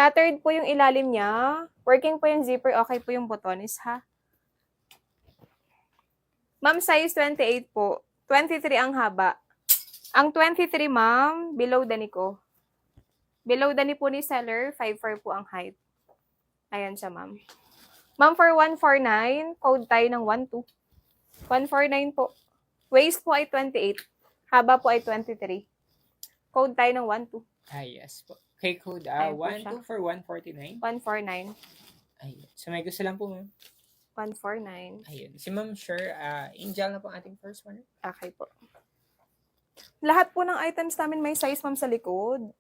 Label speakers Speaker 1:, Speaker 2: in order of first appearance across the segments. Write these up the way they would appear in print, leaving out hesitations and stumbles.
Speaker 1: Tattered po yung ilalim niya. Working po yung zipper. Okay po yung botones, ha? Ma'am, size 28 po. 23 ang haba. Ang 23, ma'am, below the knee ko. Below the knee po ni seller, 5'4 po ang height. Ayan siya, ma'am. Ma'am, for 149, code tayo ng 12. 149 po. Waist po ay 28. Haba po ay 23. Code tayo ng 12.
Speaker 2: Yes po. Okay, code
Speaker 1: Ayan po siya.
Speaker 2: 12 for 149.
Speaker 1: 149.
Speaker 2: Ayun. So may gusto lang po, ma'am.
Speaker 1: 149.
Speaker 2: Ayun. Si Ma'am Sure, Angel na po ang ating first one.
Speaker 1: Okay po. Lahat po ng items namin may size, ma'am, sa likod.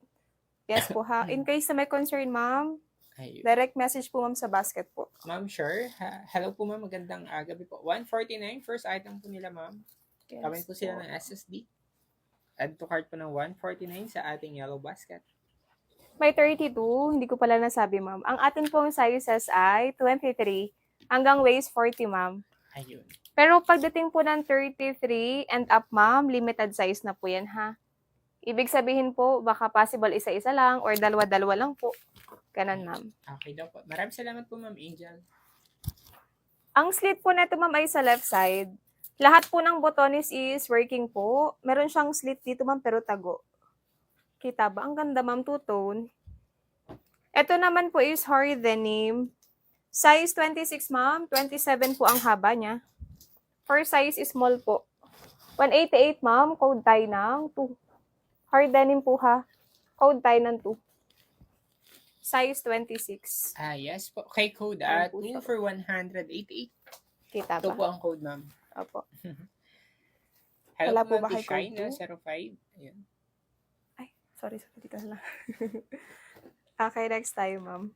Speaker 1: Yes po, ha. In case na may concern, ma'am,
Speaker 2: Ayun.
Speaker 1: direct message po, ma'am, sa basket po.
Speaker 2: Ma'am Sure, hello po, ma'am. Magandang gabi po. 149, first item po nila, ma'am.
Speaker 1: Yes
Speaker 2: Kamay po sila ng SSD. Add to cart po ng 149 sa ating yellow basket.
Speaker 1: May 32, hindi ko pala nasabi, ma'am. Ang atin pong sizes ay 23 hanggang waist 40, ma'am.
Speaker 2: Ayun.
Speaker 1: Pero pagdating po ng 33 and up, ma'am, limited size na po yan, ha? Ibig sabihin po, baka possible isa-isa lang or dalawa-dalawa lang po. Ganon, ma'am.
Speaker 2: Okay daw po. Maraming salamat po, Ma'am Angel.
Speaker 1: Ang slit po neto, ma'am, ay sa left side. Lahat po ng botones is working po. Meron siyang slit dito, ma'am, pero tago. Kita ba? Ang ganda, ma'am, two-tone. Ito naman po is Hori denim. Size 26, ma'am. 27 po ang haba niya. For size is small po. 188, ma'am. Code tayo ng 2. Hori denim po, ha. Code tayo ng 2. Size 26.
Speaker 2: Yes po. Okay, code
Speaker 1: Ayan po
Speaker 2: 2
Speaker 1: siya.
Speaker 2: for 188.
Speaker 1: Kita
Speaker 2: Ito
Speaker 1: ba?
Speaker 2: po ang code, ma'am.
Speaker 1: Opo.
Speaker 2: Hello
Speaker 1: Wala
Speaker 2: po,
Speaker 1: po ba
Speaker 2: Ma'am
Speaker 1: kay
Speaker 2: Tishai
Speaker 1: code
Speaker 2: na 05. Ayun.
Speaker 1: Sorry, dito na lang. Okay, next tayo, ma'am.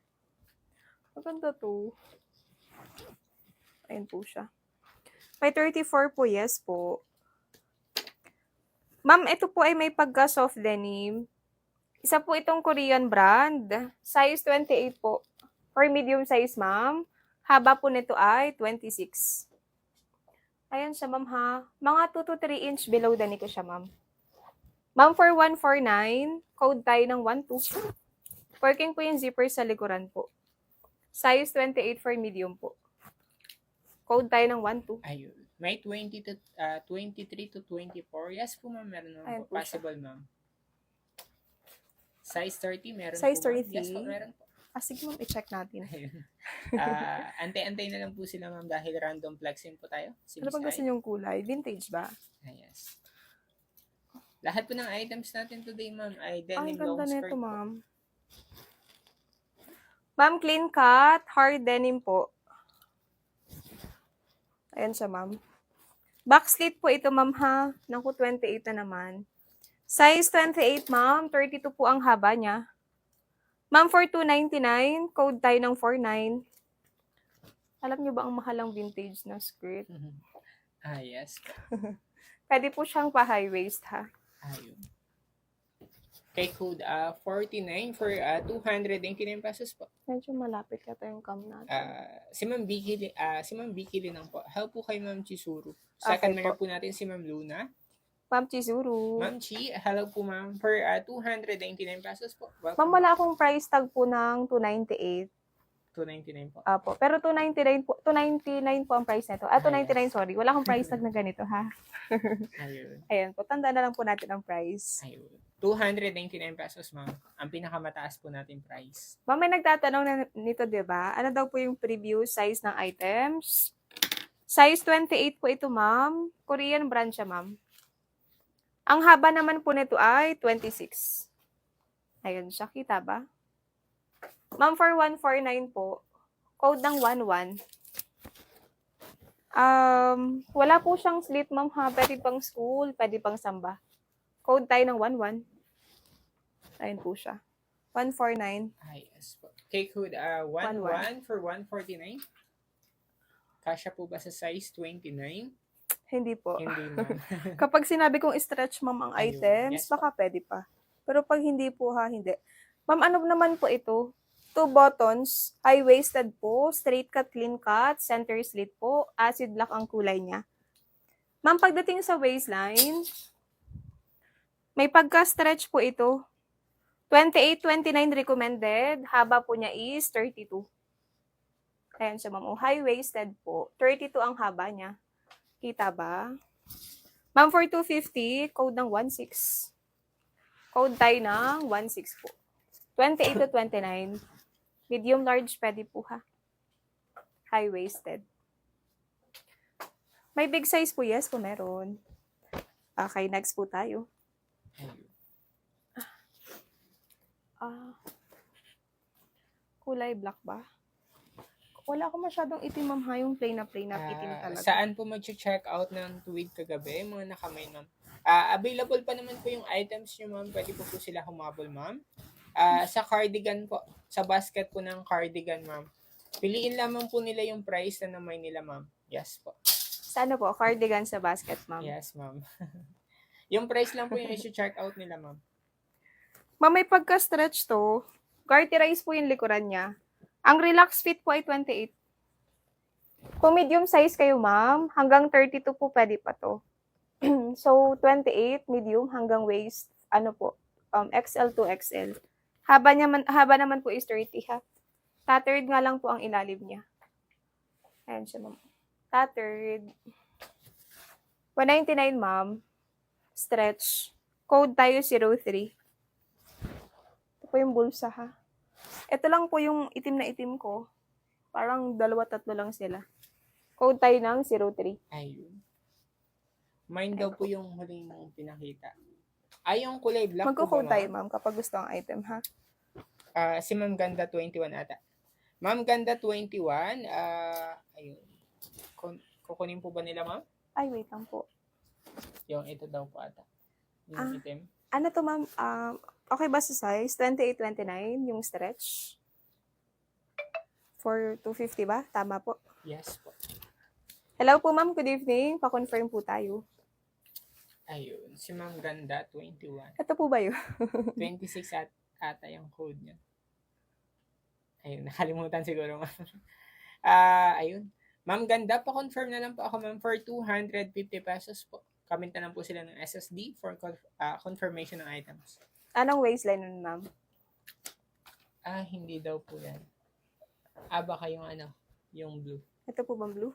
Speaker 1: Maganda to. Ayan po siya. May 34 po, yes po. Ma'am, ito po ay may pagka-soft denim. Isa po itong Korean brand. Size 28 po. For medium size, ma'am. Haba po nito ay 26. Ayan siya, ma'am, ha. Mga 2 to 3 inch below the knee ko siya, ma'am. Ma'am, for 149, code tayo ng 12. Working po yung zipper sa likuran po. Size 28 for medium po. Code tayo ng 12.
Speaker 2: Ayun. May 20 to 23 to 24. Yes po, ma'am. Meron naman
Speaker 1: Ayan
Speaker 2: po.
Speaker 1: po siya.
Speaker 2: Possible, ma'am. Size 30, meron
Speaker 1: Size
Speaker 2: po, ma'am.
Speaker 1: 30?
Speaker 2: Yes po, meron po.
Speaker 1: Sige, ma'am, i-check natin.
Speaker 2: Ayun. Antay-antay na lang po sila, ma'am, dahil random flexing po tayo.
Speaker 1: Ano bang gusto niyong kulay? Vintage ba?
Speaker 2: Yes. Lahat po ng items natin today, ma'am, ay
Speaker 1: Ay,
Speaker 2: denim
Speaker 1: ganda
Speaker 2: long skirt
Speaker 1: nito,
Speaker 2: po.
Speaker 1: ma'am. Ma'am, clean cut, hard denim po. Ayan siya, ma'am. Back slit po ito, ma'am, ha. Naku, 28 na naman. Size 28, ma'am. 32 po ang haba niya. Ma'am, for 299, code tayo ng 49. Alam niyo ba ang mahalang vintage na skirt?
Speaker 2: Yes.
Speaker 1: Pwede po siyang pa-high waist, ha.
Speaker 2: Ayun. Okay, code 49 for 289 pesos po.
Speaker 1: Medyo malapit yata yung cam natin.
Speaker 2: Si Ma'am Vicky Linang po. Help po kay Ma'am Chizuru.
Speaker 1: Okay
Speaker 2: Second
Speaker 1: po.
Speaker 2: member po natin si Ma'am Luna.
Speaker 1: Ma'am Chizuru.
Speaker 2: Ma'am Chi, hello po, ma'am. For 299 pesos po. Welcome.
Speaker 1: Ma'am, wala akong price tag po ng 298.
Speaker 2: 299 po.
Speaker 1: Apo. Pero 299 po, 299 po ang price nito. 299, sorry. Wala akong price tag na ganito, ha?
Speaker 2: Ayun.
Speaker 1: Ayan po. Tanda na lang po natin ang price.
Speaker 2: Ayun. 299 pesos, ma'am. Ang pinakamataas po natin price.
Speaker 1: Ma'am, may nagtatanong na nito, di ba? Ano daw po yung preview size ng items? Size 28 po ito, ma'am. Korean brand siya, ma'am. Ang haba naman po nito ay 26. Ayun siya. Kita ba? Ma'am, for 149 po, code ng 11. Wala po siyang slit, ma'am, ha. Pwede pang school, pwede pang samba. Code tayo ng 11. Ayun po siya. 149.
Speaker 2: Yes po. Okay, code 11 for 149. Kasya po ba sa size 29?
Speaker 1: Hindi po.
Speaker 2: Hindi, ma'am.
Speaker 1: Kapag sinabi kong stretch, ma'am, ang
Speaker 2: Ayun.
Speaker 1: items,
Speaker 2: Yes,
Speaker 1: baka pwede pa. Pero pag hindi po, ha, hindi. Ma'am, ano naman po ito? 2 buttons, high-waisted po, straight cut, clean cut, center slit po, acid black ang kulay niya. Ma'am, pagdating sa waistline, may pagka-stretch po ito. 28-29 recommended. Haba po niya is 32. Ayan siya, ma'am. High-waisted po. 32 ang haba niya. Kita ba? Ma'am, for 250, code ng 16. Code tayo ng 16 po. 28-29. Medium large pwede po ha. High-waisted. May big size po, yes po meron. Okay, next po tayo. Kulay black ba? Wala ko masyadong itim, ma'am ha. Yung plain na itim talaga.
Speaker 2: Saan po mag-check out ng tuwid kagabi? Mga nakamay, ma'am. Available pa naman po yung items nyo, ma'am. Pwede po sila humabol, ma'am. Sa cardigan po, sa basket po ng cardigan, ma'am. Piliin lamang po nila yung price na namay nila, ma'am. Yes po.
Speaker 1: Sa ano po? Cardigan sa basket, ma'am.
Speaker 2: Yes, ma'am. Yung price lang po yung i-check out nila, ma'am.
Speaker 1: Ma'am, may pagka-stretch to. Garterize po yung likuran niya. Ang relax fit po ay 28. Kung medium size kayo, ma'am, hanggang 32 po pwede pa to. So, 28, medium, hanggang waist, XL to XL. Haba naman po is 30, ha? Tattered nga lang po ang ilalim niya. Ayan siya, ma'am. Tattered. 199, ma'am. Stretch. Code tayo 03. Ito po yung bulsa, ha? Ito lang po yung itim na itim ko. Parang 2-3 lang sila. Code tayo ng 03.
Speaker 2: Ayun. Mine daw po yung huling mong pinakita. Yung kulay black
Speaker 1: Magko-code
Speaker 2: po ba,
Speaker 1: tayo, ma'am, kapag gusto ang item, ha?
Speaker 2: Si Ma'am Ganda 21 ata. Ma'am Ganda 21, ayun. Kukunin po ba nila, ma'am?
Speaker 1: Ay, wait lang po.
Speaker 2: Yung ito daw po ata. Yung item.
Speaker 1: Ano to, ma'am? Okay ba sa size? 28-29, yung stretch? For 250 ba? Tama po.
Speaker 2: Yes po.
Speaker 1: Hello po, ma'am. Good evening. Pa-confirm po tayo.
Speaker 2: Ayun. Si Ma'am Ganda 21.
Speaker 1: Ito po ba yun?
Speaker 2: 26 ata yung code niya. Ayun. Nakalimutan siguro, ma'am. Ayun. Ma'am Ganda, pa-confirm na lang po ako, ma'am, for 250 pesos po. Kamenta lang po sila ng SSD for confirmation ng items.
Speaker 1: Anong waistline nun, ma'am?
Speaker 2: Hindi daw po yan. Baka yung yung blue.
Speaker 1: Ito po bang blue?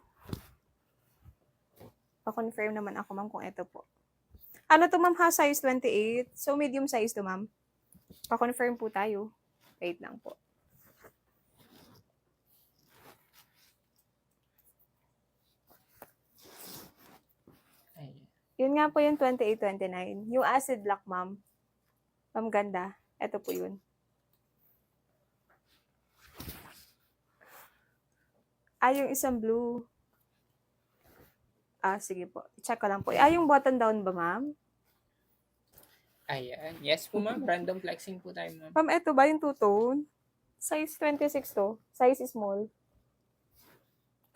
Speaker 1: Pa-confirm naman ako, ma'am, kung ito po. Ano to, ma'am, ha? Size 28. So, medium size to, ma'am. Pa-confirm po tayo. Wait lang po. Yun nga po yung 28-29. Yung acid black, ma'am. Ma'am Ganda. Ito po yun. Yung isang blue. Sige po. Check ko lang po. Yung button down ba, ma'am?
Speaker 2: Ayan. Yes po, ma'am. Random flexing po tayo, ma'am.
Speaker 1: Ma'am, ito ba yung two-tone? Size 26 to. Size small.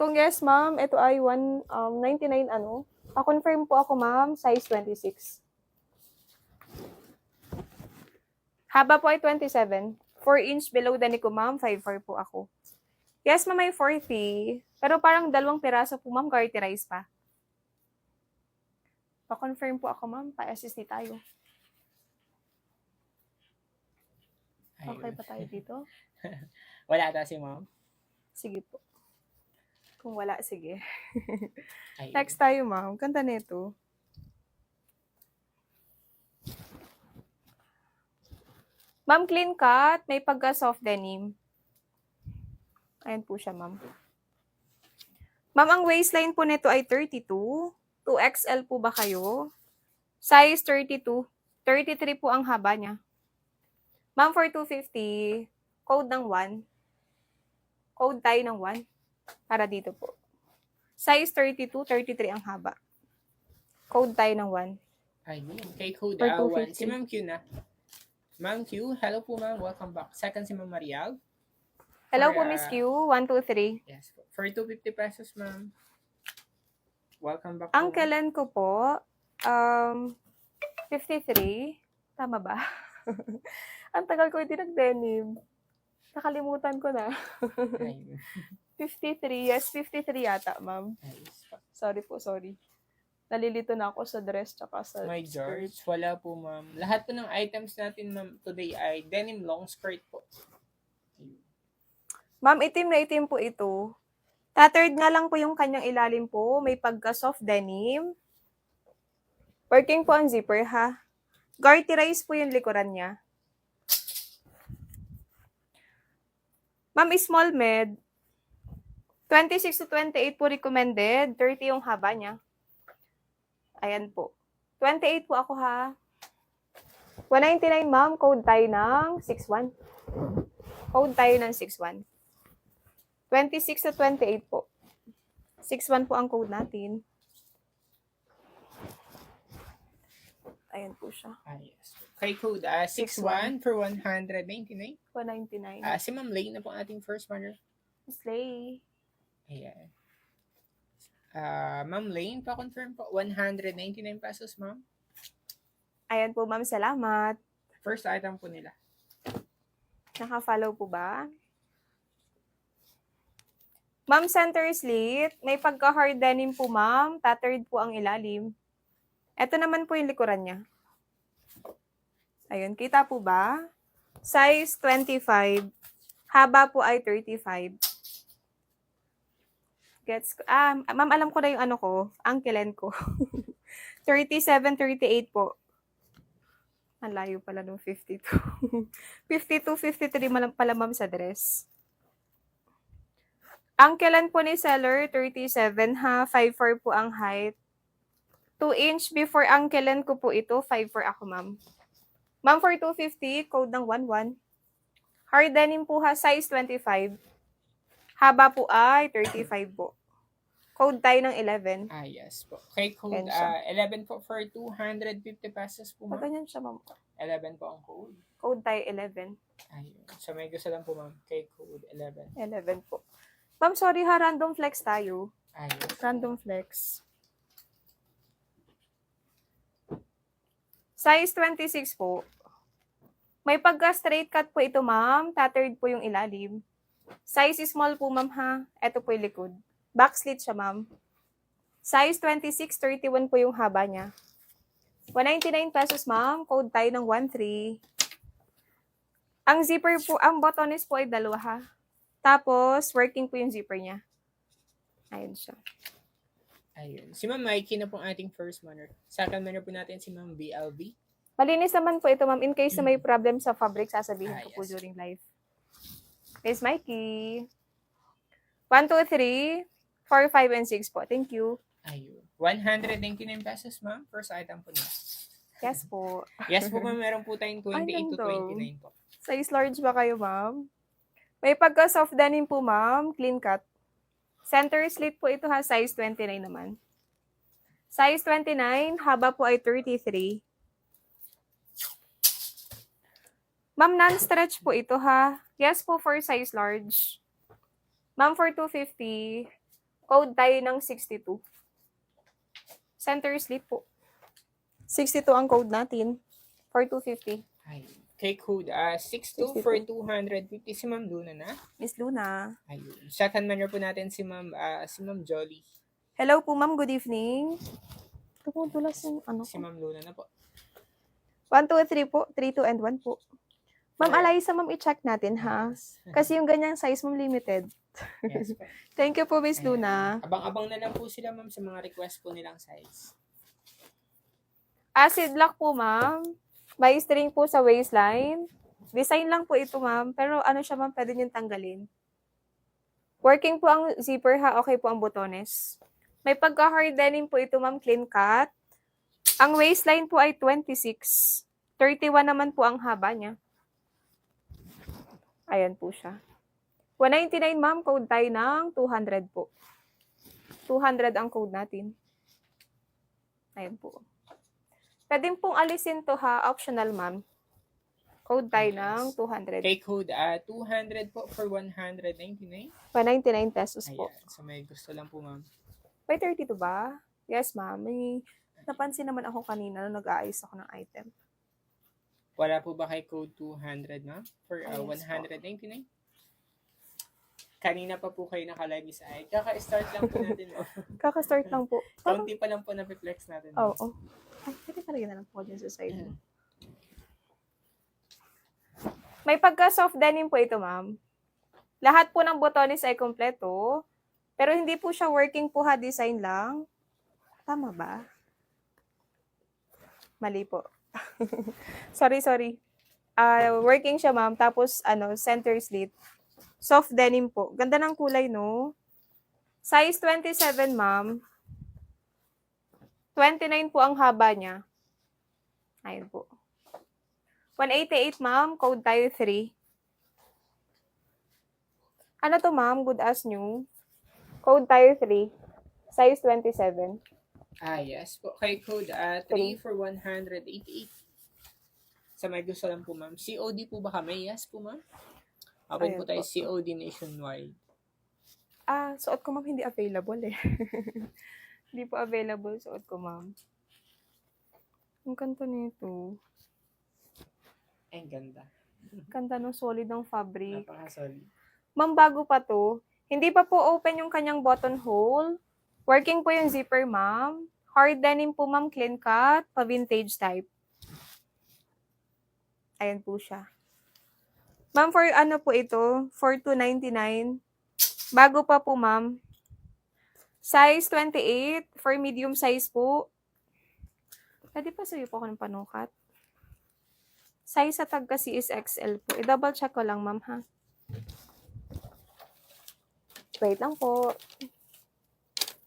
Speaker 1: Kung yes, ma'am, ito ay 199 Pa-confirm po ako, ma'am, size 26. Haba po ay 27. 4 inch below the knee ko, ma'am. 5'4 po ako. Yes, ma'am, may 40. Pero parang 2 piraso po, ma'am, garterize pa. Pa-confirm po ako, ma'am. Pa-assist tayo. Okay pa tayo dito?
Speaker 2: Wala ata si ma'am?
Speaker 1: Sige po. Kung wala, sige.
Speaker 2: Ayun.
Speaker 1: Next tayo, ma'am. Ganda nito. Ma'am, clean cut. May pagka-soft denim. Ayan po siya, ma'am. Ma'am, ang waistline po nito ay 32. 2XL po ba kayo? Size 32. 33 po ang haba niya. Ma'am, for 250, code ng 1. Code tayo ng 1. Para dito po. Size 32, 33 ang haba. Code tayo ng 1.
Speaker 2: Ayun. Kay code
Speaker 1: For
Speaker 2: 1.
Speaker 1: 250.
Speaker 2: Si Ma'am Q na. Ma'am Q, hello po, ma'am. Welcome back. Second si Ma'am Marial.
Speaker 1: Hello
Speaker 2: For,
Speaker 1: po, Miss Q. 1, 2, 3.
Speaker 2: Yes po. For 250 pesos, ma'am. Welcome back
Speaker 1: Ang
Speaker 2: po.
Speaker 1: kailan ko po, 53. Tama ba? Ang tagal ko hindi nag-denim. Nakalimutan ko na.
Speaker 2: Ayun.
Speaker 1: 53. Yes, 53 yata, ma'am.
Speaker 2: Ayos po.
Speaker 1: Sorry po, sorry. Nalilito na ako sa dress tsaka sa
Speaker 2: May
Speaker 1: skirt.
Speaker 2: George. Wala po, ma'am. Lahat po ng items natin, ma'am, today ay denim long skirt po. Ayun.
Speaker 1: Ma'am, itim na itim po ito. Tattered nga lang po yung kanyang ilalim po. May pagka-soft denim. Working po ang zipper, ha? Garterize po yung likuran niya. Ma'am, small med. 26 to 28 po recommended. 30 yung haba niya. Ayan po. 28 po ako, ha? 199, ma'am. Code tayo ng 61. Code tayo ng 61. 26 to 28 po. 61 po ang code natin. Ayan po siya.
Speaker 2: Yes. Okay, code 61 for 199.
Speaker 1: 199.
Speaker 2: Si Ma'am Lane na po ating first runner.
Speaker 1: Slay.
Speaker 2: Ayan. Ma'am Lane, pa-confirm po. 199 pesos, ma'am.
Speaker 1: Ayan po, ma'am. Salamat.
Speaker 2: First item po nila.
Speaker 1: Naka-follow po ba? Ma'am, center slit. May pagka-hard denim po, ma'am. Tattered po ang ilalim. Ito naman po yung likuran niya. Ayun, kita po ba? Size 25. Haba po ay 35. Gets ko. Ma'am, alam ko na yung ano ko. Ankle ko. 37, 38 po. Ang layo pala nung 52. 52, 53 pala, ma'am, sa dress. Ankle po ni seller, 37 ha. 5'4 po ang height. 2 inch before ankle ko po ito. 5'4 ako, ma'am. Ma'am, for 250, code ng 11. Hard denim po ha, size 25. Haba po ay 35 po. Code tayo ng 11.
Speaker 2: Yes po. Okay, code
Speaker 1: Yan siya.
Speaker 2: 11 po for 250 pesos po, ma'am.
Speaker 1: Ganyan siya, ma'am.
Speaker 2: 11 po ang code.
Speaker 1: Code tayo 11.
Speaker 2: Ayun. So, may gusto lang po, ma'am. Okay, code 11.
Speaker 1: 11 po. Ma'am, sorry ha, random flex tayo.
Speaker 2: Ayun.
Speaker 1: Random flex. Size 26 po. May pagka-straight cut po ito, ma'am. Tattered po yung ilalim. Size small po, ma'am, ha. Ito po yung likod. Back slit siya, ma'am. Size 26, 31 po yung haba niya. 199 pesos, ma'am. Code tayo ng 13. Ang zipper po, ang buttones po ay dalawa, ha. Tapos, working po yung zipper niya. Ayun siya.
Speaker 2: Ayun. Si Ma'am Mikey na po ating first runner. Second runner po natin si Ma'am BLB.
Speaker 1: Malinis naman po ito, ma'am. In case na may problem sa fabric, sasabihin ko po
Speaker 2: Yes.
Speaker 1: during live. Miss Mikey. 1, 2, 3, 4, 5, and 6 po. Thank you.
Speaker 2: Ayun. 199 pesos, ma'am. First item po nila.
Speaker 1: Yes po.
Speaker 2: Yes po, ma'am. Meron po tayong 28 to
Speaker 1: ganda.
Speaker 2: 29 po.
Speaker 1: Size large ba kayo, ma'am? May pagka-soft denim po, ma'am. Clean cut. Center slit po ito ha. Size 29 naman. Size 29. Haba po ay 33. Ma'am, non-stretch po ito ha. Yes po for size large. Ma'am, for 250, code tayo ng 62. Center slit po. 62 ang code natin for 250.
Speaker 2: Ayun. Okay, code 62 for 250. Si Ma'am Luna na.
Speaker 1: Miss Luna.
Speaker 2: Ayun. Second runner po natin si Ma'am Jolly.
Speaker 1: Hello po, ma'am. Good evening. Tumutulas yung ano
Speaker 2: Si
Speaker 1: ko.
Speaker 2: Ma'am Luna na po.
Speaker 1: 1, 2, 3 po. 3, 2, and 1 po. Ma'am,
Speaker 2: Okay.
Speaker 1: Alaysa, ma'am, i-check natin ha. Kasi yung ganyang size, ma'am, limited.
Speaker 2: Yes po.
Speaker 1: Thank you po, Miss
Speaker 2: Ayan.
Speaker 1: Luna.
Speaker 2: Abang-abang na lang po sila, ma'am, sa mga request po nilang size.
Speaker 1: Acid lock po, ma'am. May string po sa waistline. Design lang po ito, ma'am. Pero ano siya, ma'am, pwede niyong tanggalin. Working po ang zipper, ha. Okay po ang botones. May pagka-hard denim po ito, ma'am. Clean cut. Ang waistline po ay 26. 31 naman po ang haba niya. Ayan po siya. 199, ma'am. Code tayo ng 200 po. 200 ang code natin. Ayan po. Pwede pong alisin to ha. Optional, ma'am. Code tayo ng 200.
Speaker 2: Okay, code 200 po for 199.
Speaker 1: 199 pesos po.
Speaker 2: Ayan. So, may gusto lang po, ma'am.
Speaker 1: May 32 ba? Yes, ma'am. May napansin naman ako kanina nung nag-aayos ako ng item.
Speaker 2: Wala po ba kay code 200, ma'am? For
Speaker 1: Yes po.
Speaker 2: 199? Kanina pa po kayo naka-live Miss Ay. Kaka-start lang po natin.
Speaker 1: Kaka-start lang po. Parang,
Speaker 2: Kaunti pa lang po na-flex natin.
Speaker 1: oo. Ay, pwede talaga na lang po dyan sa side mo. May pagka-soft denim po ito, ma'am. Lahat po ng botones ay kompleto. Pero hindi po siya working po ha, design lang. Tama ba? Mali po. sorry. Working siya, ma'am. Tapos, center slit. Soft denim po. Ganda ng kulay, no? Size 27, ma'am. 29 po ang haba niya. Ayun po. 188, ma'am. Code tayo 3. Ano to, ma'am? Good as new. Code tayo 3. Size 27.
Speaker 2: Yes po. Kay code 3 for 188. Sa may gusto lang po, ma'am. COD po ba kami? Yes po, ma'am. Open
Speaker 1: Ayan
Speaker 2: po tayo
Speaker 1: po.
Speaker 2: COD nationwide.
Speaker 1: Suot ko, ma'am, hindi available eh. Hindi po available, suot ko, ma'am. Ang kanta nito.
Speaker 2: Ang ganda.
Speaker 1: Kanta ng solid ng fabric.
Speaker 2: Napaka-solid.
Speaker 1: Ma'am, bago pa to. Hindi pa po open yung kanyang buttonhole. Working po yung zipper, ma'am. Hard denim po, ma'am, clean cut, pa-vintage type. Ayan po siya. Ma'am, for ano po ito? For $299. Bago pa po, ma'am. Size 28 for medium size po. Pwede pa sa'yo po ako ng panukat. Size sa tag kasi is XL po. I-double check ko lang, ma'am, ha? Wait lang po.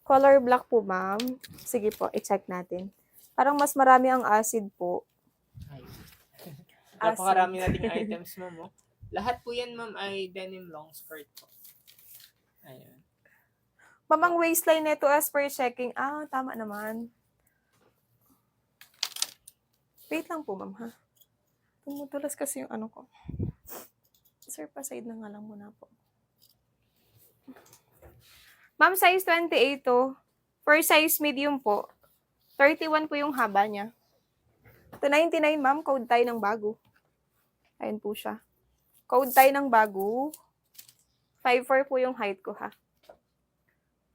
Speaker 1: Color black po, ma'am. Sige po, i-check natin. Parang mas marami ang acid po.
Speaker 2: Ayun. Napakarami nating items, ma'am. Oh. Lahat po yan, ma'am, ay denim long skirt po. Ayun.
Speaker 1: Ma'am, ang waistline nito as per checking. Tama naman. Wait lang po, ma'am, ha? Tumutulas kasi yung ano ko. Sir, pa-side na nga lang muna po. Ma'am, size 28 to. For size medium po. 31 po yung haba niya. 299, ma'am. Code tayo ng bago. Ayun po siya. Code tayo ng bago. 5'4 po yung height ko, ha?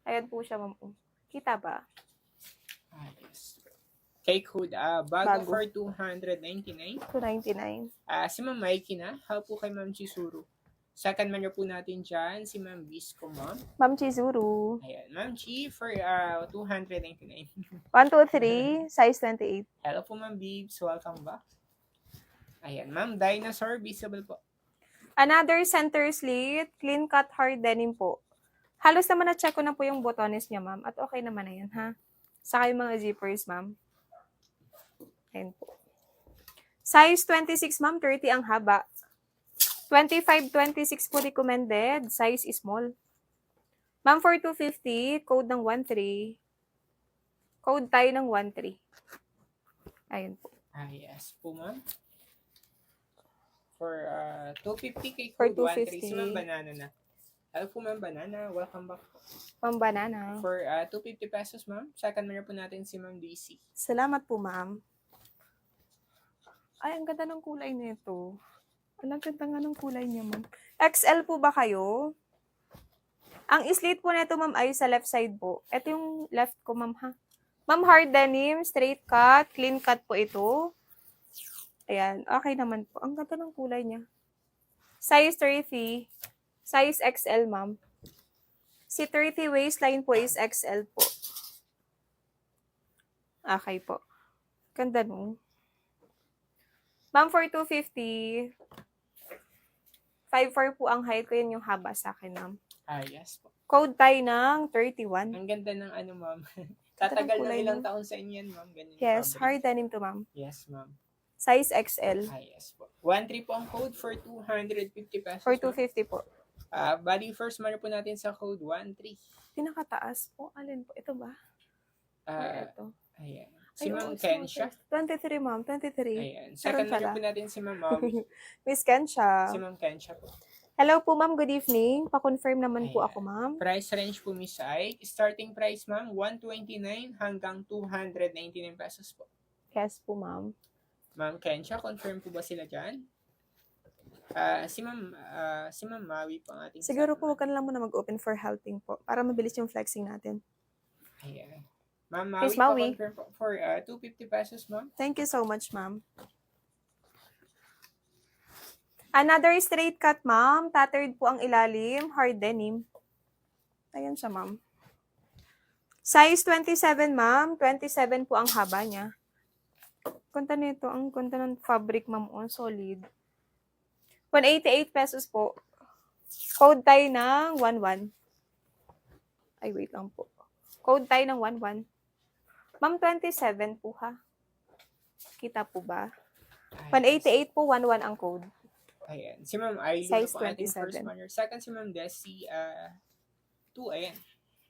Speaker 1: Ayan po siya, ma'am. Kita ba?
Speaker 2: Yes. Kay code, bago
Speaker 1: Bago.
Speaker 2: for 299.
Speaker 1: 299.
Speaker 2: Si Ma'am Mikey na. How po kay Ma'am Chizuru? Second man po natin dyan, si Ma'am Bisco, ma'am.
Speaker 1: Ma'am Chizuru.
Speaker 2: Ayan, Ma'am Chi for 299.
Speaker 1: 1, 2, 3. Size 28.
Speaker 2: Hello po, Ma'am Bibs. Welcome back. Ayan, Ma'am Dinosaur, visible po.
Speaker 1: Another center slit. Clean cut hard denim po. Halos naman na-check ko na po yung botones niya, ma'am. At okay naman na yan, ha? Saka yung mga zippers, ma'am. Ayan po. Size 26, ma'am. 30 ang haba. 25, 26 po recommended. Size is small. Ma'am, for 250, code ng 13. Code tayo ng 13. Ayun po.
Speaker 2: Yes po, ma'am. For 250 kay
Speaker 1: For
Speaker 2: code 13,
Speaker 1: 250.
Speaker 2: si Ma'am Banana na. Hello po, Ma'am Banana. Welcome back po.
Speaker 1: Ma'am Banana.
Speaker 2: For 250 pesos, ma'am. Second man po natin si Ma'am DC.
Speaker 1: Salamat po, ma'am. Ay, ang ganda ng kulay nito. Ang ganda nga ng kulay niya, ma'am. XL po ba kayo? Ang slit po nito, ma'am, ay sa left side po. Ito yung left ko, ma'am, ha? Ma'am, hard denim, straight cut, clean cut po ito. Ayan, okay naman po. Ang ganda ng kulay niya. Size 30. Size XL, ma'am. Si 30 waistline po is XL po. Okay po. Ganda no. Ma'am, for 250, 5'4 po ang height ko. Yun yung haba sa akin, ma'am.
Speaker 2: Yes po.
Speaker 1: Code tayo ng 31.
Speaker 2: Ang ganda ng ano, ma'am. Tatagal ng
Speaker 1: kulay
Speaker 2: ilang
Speaker 1: niya.
Speaker 2: taon sa inyo yan, ma'am. Ganyan yung
Speaker 1: Yes,
Speaker 2: fabric.
Speaker 1: hard denim to, ma'am.
Speaker 2: Yes, ma'am.
Speaker 1: Size XL.
Speaker 2: Yes po. 13 po ang code for 250 pesos.
Speaker 1: For
Speaker 2: ma'am.
Speaker 1: 250 po.
Speaker 2: Bali, first man po natin sa code 13.
Speaker 1: Pinakataas po. Alin po? Ito ba? Or ito?
Speaker 2: Ayan. Si
Speaker 1: Ay,
Speaker 2: Ma'am
Speaker 1: oo,
Speaker 2: Kensha.
Speaker 1: 23, ma'am. 23.
Speaker 2: Ayan. Second man
Speaker 1: pala.
Speaker 2: po natin si Ma'am Maui.
Speaker 1: Miss Kensha.
Speaker 2: Si Ma'am Kensha po.
Speaker 1: Hello po, ma'am. Good evening. Pa-confirm naman po
Speaker 2: Ayan.
Speaker 1: ako, ma'am.
Speaker 2: Price range po, Miss Ike. Starting price, ma'am, 129 hanggang 299 pesos po.
Speaker 1: Yes po, ma'am.
Speaker 2: Ma'am Kensha, confirm po ba sila dyan? Si Ma'am Maui po ang ating
Speaker 1: Siguro po,
Speaker 2: kasama.
Speaker 1: huwag ka na lang muna mag-open for halting po para mabilis yung flexing natin.
Speaker 2: Ayan. Ma'am
Speaker 1: Miss
Speaker 2: Maui,
Speaker 1: Maui.
Speaker 2: pa-confirm po for 250 pesos, ma'am.
Speaker 1: Thank you so much, ma'am. Another straight cut, ma'am. Tattered po ang ilalim. Hard denim. Ayan siya, ma'am. Size 27, ma'am. 27 po ang haba niya. Ganda nito. Ang ganda ng fabric, ma'am. Oh, solid. 188 pesos po. Code tayo ng 11. Ay, wait lang po. Code tayo ng 11. Ma'am, 27 po ha. Kita po ba? 188 po, 11 ang code.
Speaker 2: Ayan. Si Ma'am Ailu
Speaker 1: Size
Speaker 2: na po ating first
Speaker 1: 27.
Speaker 2: runner. Second si Ma'am Desi, 2. Ayan.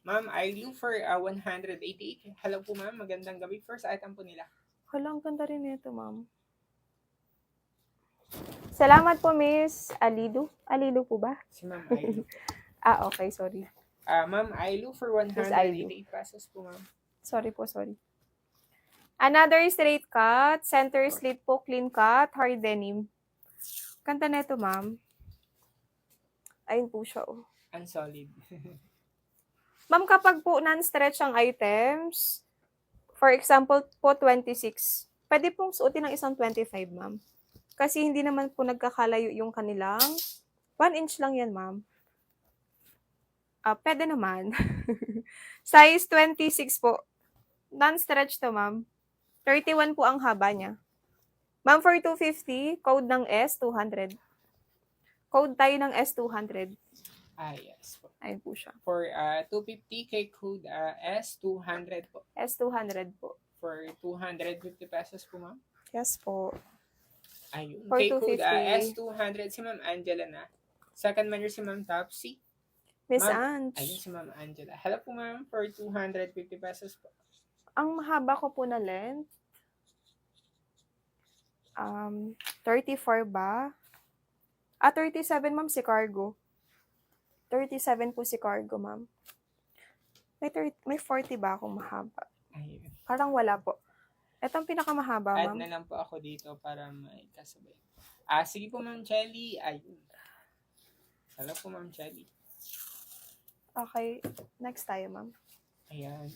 Speaker 2: Ma'am Ailu for 188. Hello po ma'am, magandang gabi. First item po nila.
Speaker 1: Hala, ang ganda rin ito, ma'am. Salamat po, Miss Alilu. Alilu po ba?
Speaker 2: Si Ma'am Ailu po.
Speaker 1: Okay, sorry.
Speaker 2: Ma'am Ailu for 188 pesos po ma'am.
Speaker 1: Sorry po, sorry. Another straight cut, center slit po, clean cut, hard denim. Ganda nito, ma'am. Ayun po siya, oh.
Speaker 2: Unsolid.
Speaker 1: Ma'am, kapag po non-stretch ang items, for example po 26, pwede pong suotin ng isang 25, ma'am. Kasi hindi naman po nagkakalayo yung kanilang 1 inch lang yan, ma'am. Pwede naman. Size 26 po. Non-stretch to, ma'am. 31 po ang haba niya. Ma'am, for 250, code ng S200. Code tayo ng S200.
Speaker 2: Yes po.
Speaker 1: Ayun po siya.
Speaker 2: For 250 kay code S200 po.
Speaker 1: S200 po.
Speaker 2: For 250 pesos po ma'am.
Speaker 1: Yes po.
Speaker 2: Ayun.
Speaker 1: For
Speaker 2: Kay code
Speaker 1: 250.
Speaker 2: S200 si Ma'am Angela na. Second runner si Ma'am Topsy.
Speaker 1: Miss
Speaker 2: Ma'am,
Speaker 1: Ange.
Speaker 2: Ayun si Ma'am Angela. Hello po ma'am for 250 pesos po.
Speaker 1: Ang mahaba ko po na length, 34 ba? 37 ma'am si cargo. 37 po si cargo, ma'am. May 40 ba akong mahaba?
Speaker 2: Ayun.
Speaker 1: Parang wala po. Ito ang pinakamahaba,
Speaker 2: Add
Speaker 1: ma'am.
Speaker 2: na lang po ako dito para may kasabay. Sige po Ma'am Chelly. Ayun. Hello po Ma'am Chelly.
Speaker 1: Okay, next tayo, ma'am.
Speaker 2: Ayan.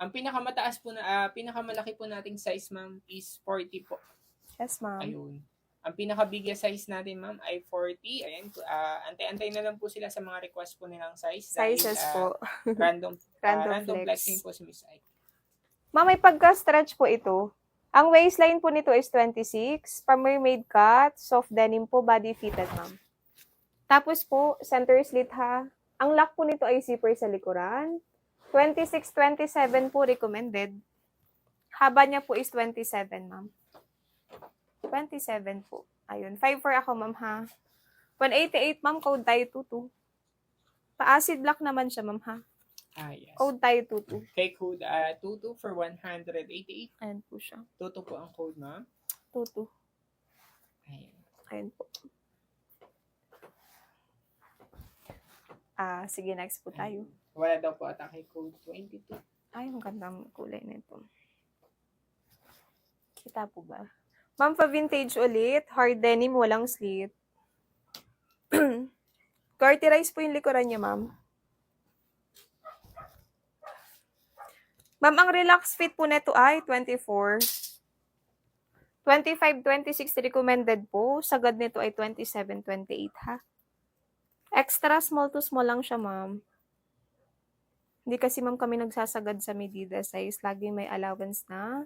Speaker 2: Ang pinakamataas po pinakamalaki po nating size ma'am is 40 po.
Speaker 1: Yes, ma'am.
Speaker 2: Ayun. Ang pinaka-biggest size natin ma'am ay 40. Ayan. Antay-antay na lang po sila sa mga request po nilang size.
Speaker 1: Sizes po.
Speaker 2: Random
Speaker 1: Random flex.
Speaker 2: flexing po si Miss Ike.
Speaker 1: Ma'am, may pagka-stretch po ito. Ang waistline po nito is 26. Pa-mermaid cut, soft denim po, body fitted, ma'am. Tapos po, center slit ha. Ang lock po nito ay zipper sa likuran. 26, 27 po recommended. Haba niya po is 27, ma'am. 27 po. Ayun. 5-4 ako, ma'am, ha. 188, ma'am. Code tayo 22. Pa-acid block naman siya, ma'am, ha.
Speaker 2: Yes.
Speaker 1: Code tayo 22.
Speaker 2: Kay code 22 for 188.
Speaker 1: Ayan po siya.
Speaker 2: 22 po ang code ma'am.
Speaker 1: 22.
Speaker 2: Ayan.
Speaker 1: Ayan po. Sige, next po tayo.
Speaker 2: Wala daw po ata kay code 22.
Speaker 1: Ay, ang ganda ng kulay nito. Kita po ba? Ma'am, pa-vintage ulit. Hard denim, walang slit. Garterize po yung likuran niya, ma'am. Ma'am, ang relax fit po neto ay 24. 25, 26 recommended po. Sagad nito ay 27, 28 ha. Extra small to small lang siya, ma'am. Hindi kasi ma'am kami nagsasagad sa medida size. Lagi may allowance na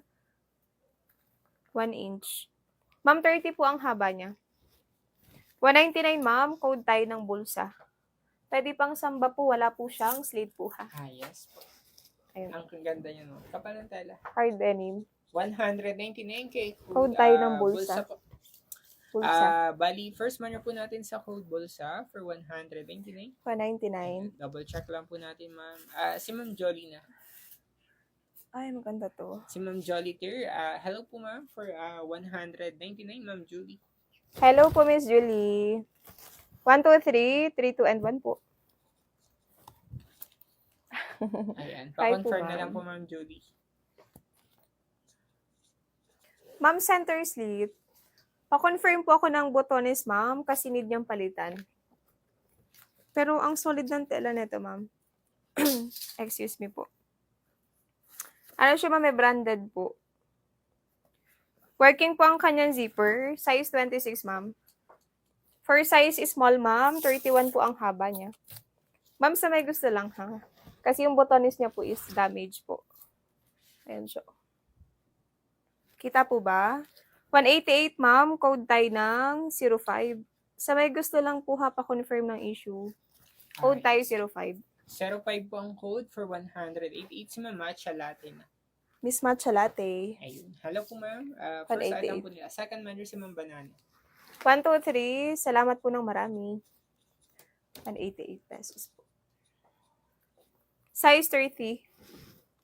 Speaker 1: 1 inch. Ma'am, 30 po ang haba niya. 199, ma'am. Code tayo ng bulsa. Pwede pang samba po. Wala po siyang slit po ha.
Speaker 2: Yes po.
Speaker 1: Ayun.
Speaker 2: Ang ganda niya no. Kapal ng tela.
Speaker 1: Hard denim.
Speaker 2: 199k.
Speaker 1: Code tayo ng bulsa.
Speaker 2: Po.
Speaker 1: Bulsa.
Speaker 2: Bali, first manner po natin sa code bulsa for 199.
Speaker 1: 199.
Speaker 2: Double check lang po natin, ma'am. Si Ma'am Jolly na.
Speaker 1: Ay, maganda to.
Speaker 2: Si Ma'am Jolly Tier. Hello po, ma'am, for 199, Ma'am Julie.
Speaker 1: Hello po, Miss Julie. 1, 2, 3, 3, 2, and 1 po.
Speaker 2: Ayan.
Speaker 1: Hi
Speaker 2: Pa-confirm
Speaker 1: po,
Speaker 2: na lang
Speaker 1: ma'am.
Speaker 2: po, Ma'am Julie.
Speaker 1: Ma'am, center slit. Pa-confirm po ako ng botones, ma'am, kasi need niyang palitan. Pero ang solid ng tela nito, ma'am. Excuse me po. Ano siya, ma'am? May branded po. Working po ang kanyang zipper. Size 26, ma'am. For size small, ma'am, 31 po ang haba niya. Ma'am, sa may gusto lang, ha? Kasi yung botones niya po is damaged po. Ayan siya. Kita po ba? 188, ma'am. Code tayo ng 05. Sa may gusto lang po ha, pa-confirm ng issue. Code tayo 05.
Speaker 2: 05 po ang code for 188 si Ma'am Matcha Latte na.
Speaker 1: Miss Matcha Latte.
Speaker 2: Ayun. Hello po ma'am. First
Speaker 1: 188.
Speaker 2: item po nila. Second manager si Ma'am Banana.
Speaker 1: 1, 2, 3. Salamat po ng marami. 188 pesos po. Size 30.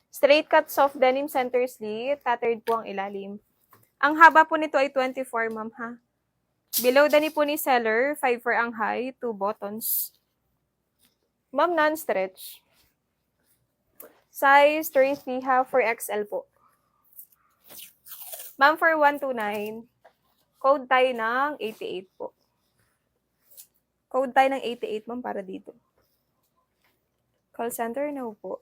Speaker 1: Straight cut soft denim center slit. Tattered po ang ilalim. Ang haba po nito ay 24, ma'am, ha? Below the knee po ni seller, 5 for ang high, 2 buttons. Ma'am, non-stretch. Size 30, half for XL po. Ma'am, for 129, code tayo ng 88 po. Code tayo ng 88, ma'am, para dito. Call center, no po.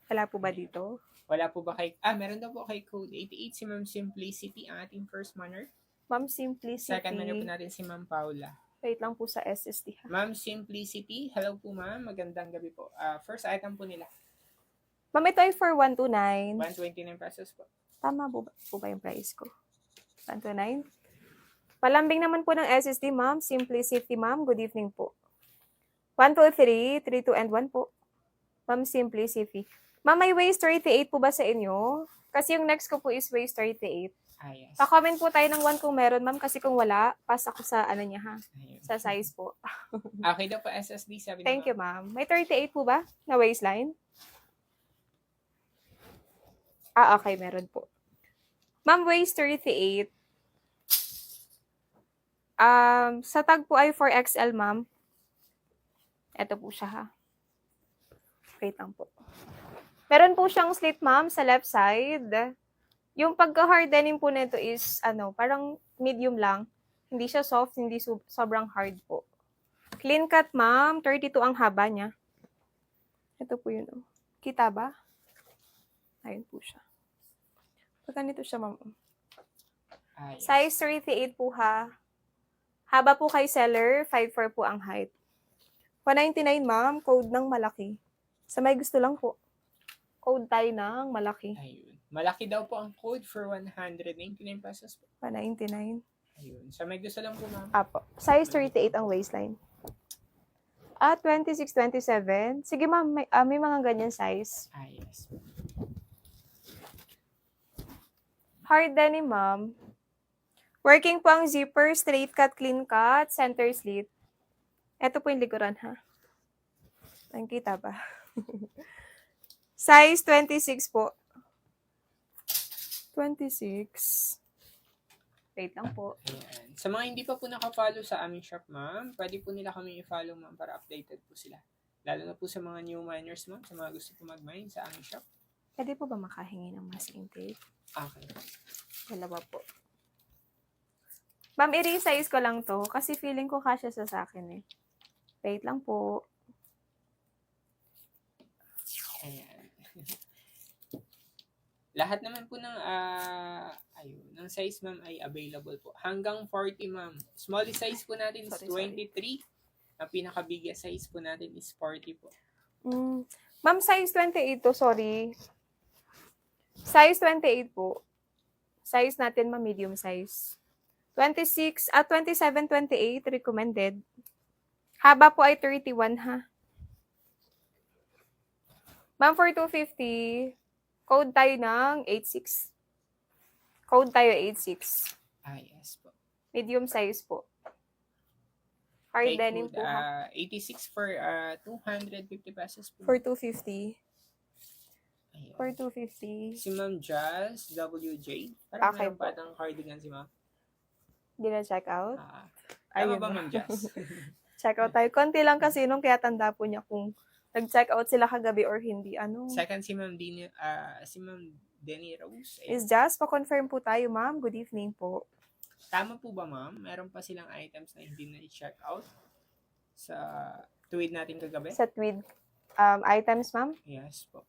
Speaker 1: Wala po ba dito?
Speaker 2: Wala po ba kay... meron daw po kay code 88 si Ma'am Simplicity, ang ating first manner.
Speaker 1: Ma'am Simplicity.
Speaker 2: Second manner po natin si Ma'am Paula.
Speaker 1: Wait lang po sa SSD, ha?
Speaker 2: Ma'am Simplicity, hello po ma'am. Magandang gabi po. First item po nila.
Speaker 1: Ma'am, ito ay for 129.
Speaker 2: 129 pesos po.
Speaker 1: Tama po ba yung price ko? 129? Palambing naman po ng SSD, ma'am. Simplicity, ma'am. Good evening po. 1, 2, 3. 3, 2, and 1 po. Ma'am, Simplicity. Ma'am, may waist 38 po ba sa inyo? Kasi yung next ko po is waist 38.
Speaker 2: Yes.
Speaker 1: Pa-comment po tayo ng 1 kung meron, ma'am. Kasi kung wala, pass ako sa ano niya, ha?
Speaker 2: Ayun.
Speaker 1: Sa size po.
Speaker 2: Okay daw po SSD, sabi
Speaker 1: Thank you, ma'am. May 38 po ba na waistline? Okay, meron po. Ma'am, waist 38. Sa tag po ay 4XL, ma'am. Ito po siya, ha. Wait lang po. Meron po siyang slit, ma'am, sa left side. Yung pagka-hard denim po nito is, parang medium lang. Hindi siya soft, hindi sobrang hard po. Clean cut, ma'am. 32 ang haba niya. Ito po yun, oh. Kita ba? Ayun po siya. Pag ganito siya, ma'am.
Speaker 2: Yes.
Speaker 1: Size 38 po, ha. Haba po kay seller, 5'4 po ang height. 199, ma'am. Code ng malaki. Sa may gusto lang po. Code tayo ng malaki.
Speaker 2: Ayun. Malaki daw po ang code for 199 pesos po.
Speaker 1: 199.
Speaker 2: Ayun. Sa may gusto lang po ma'am.
Speaker 1: Apo. Size 38 ang waistline. 26, 27. Sige, ma'am. May mga ganyan size.
Speaker 2: Yes.
Speaker 1: Hard denim, ma'am. Working po ang zipper, straight cut, clean cut, center slit. Ito po yung likuran, ha? Nakikita ba? Size 26 po. 26. Wait lang po.
Speaker 2: Ayan. Sa mga hindi pa po nakafollow sa aming shop, ma'am, pwede po nila kami i-follow, ma'am, para updated po sila. Lalo na po sa mga new miners, ma'am, sa mga gusto po mag-mine sa aming shop.
Speaker 1: Pwede po ba makahingi ng masking tape?
Speaker 2: Okay.
Speaker 1: Dalawa po. Ma'am, i-resize ko lang to kasi feeling ko kasya sa akin eh. Wait lang po.
Speaker 2: Ayan. Lahat naman po ng ng size, ma'am, ay available po. Hanggang 40, ma'am. Small size po natin is 23. Ang pinaka-biggest size po natin is 40 po.
Speaker 1: Ma'am, size 28 to, sorry. Size 28 po. Size natin, ma'am, medium size. 26 at 27, 28 recommended. Haba po ay 31, ha. Ma'am, for 250, code tayo ng 86. Code tayo 86.
Speaker 2: Yes po.
Speaker 1: Medium size po. Hard
Speaker 2: Okay,
Speaker 1: denim
Speaker 2: code,
Speaker 1: po, ha.
Speaker 2: 86 for 250 pesos po.
Speaker 1: For 250.
Speaker 2: Ayan.
Speaker 1: For 250.
Speaker 2: Si Ma'am Jazz, WJ. Parang
Speaker 1: Okay
Speaker 2: meron
Speaker 1: po.
Speaker 2: pa ng cardigan si Ma'am.
Speaker 1: Di na check out?
Speaker 2: Tama
Speaker 1: Ayun
Speaker 2: ba,
Speaker 1: na.
Speaker 2: Ma'am Jazz?
Speaker 1: Check out tayo. Konti lang kasi nung kaya tanda po niya kung nag-check out sila kagabi or hindi.
Speaker 2: Second, si Ma'am Denny Rose. Ayan.
Speaker 1: Is just pa-confirm po tayo, ma'am. Good evening po.
Speaker 2: Tama po ba, ma'am? Meron pa silang items na hindi na i-check out sa tweet natin kagabi?
Speaker 1: Sa tweed items, ma'am?
Speaker 2: Yes po.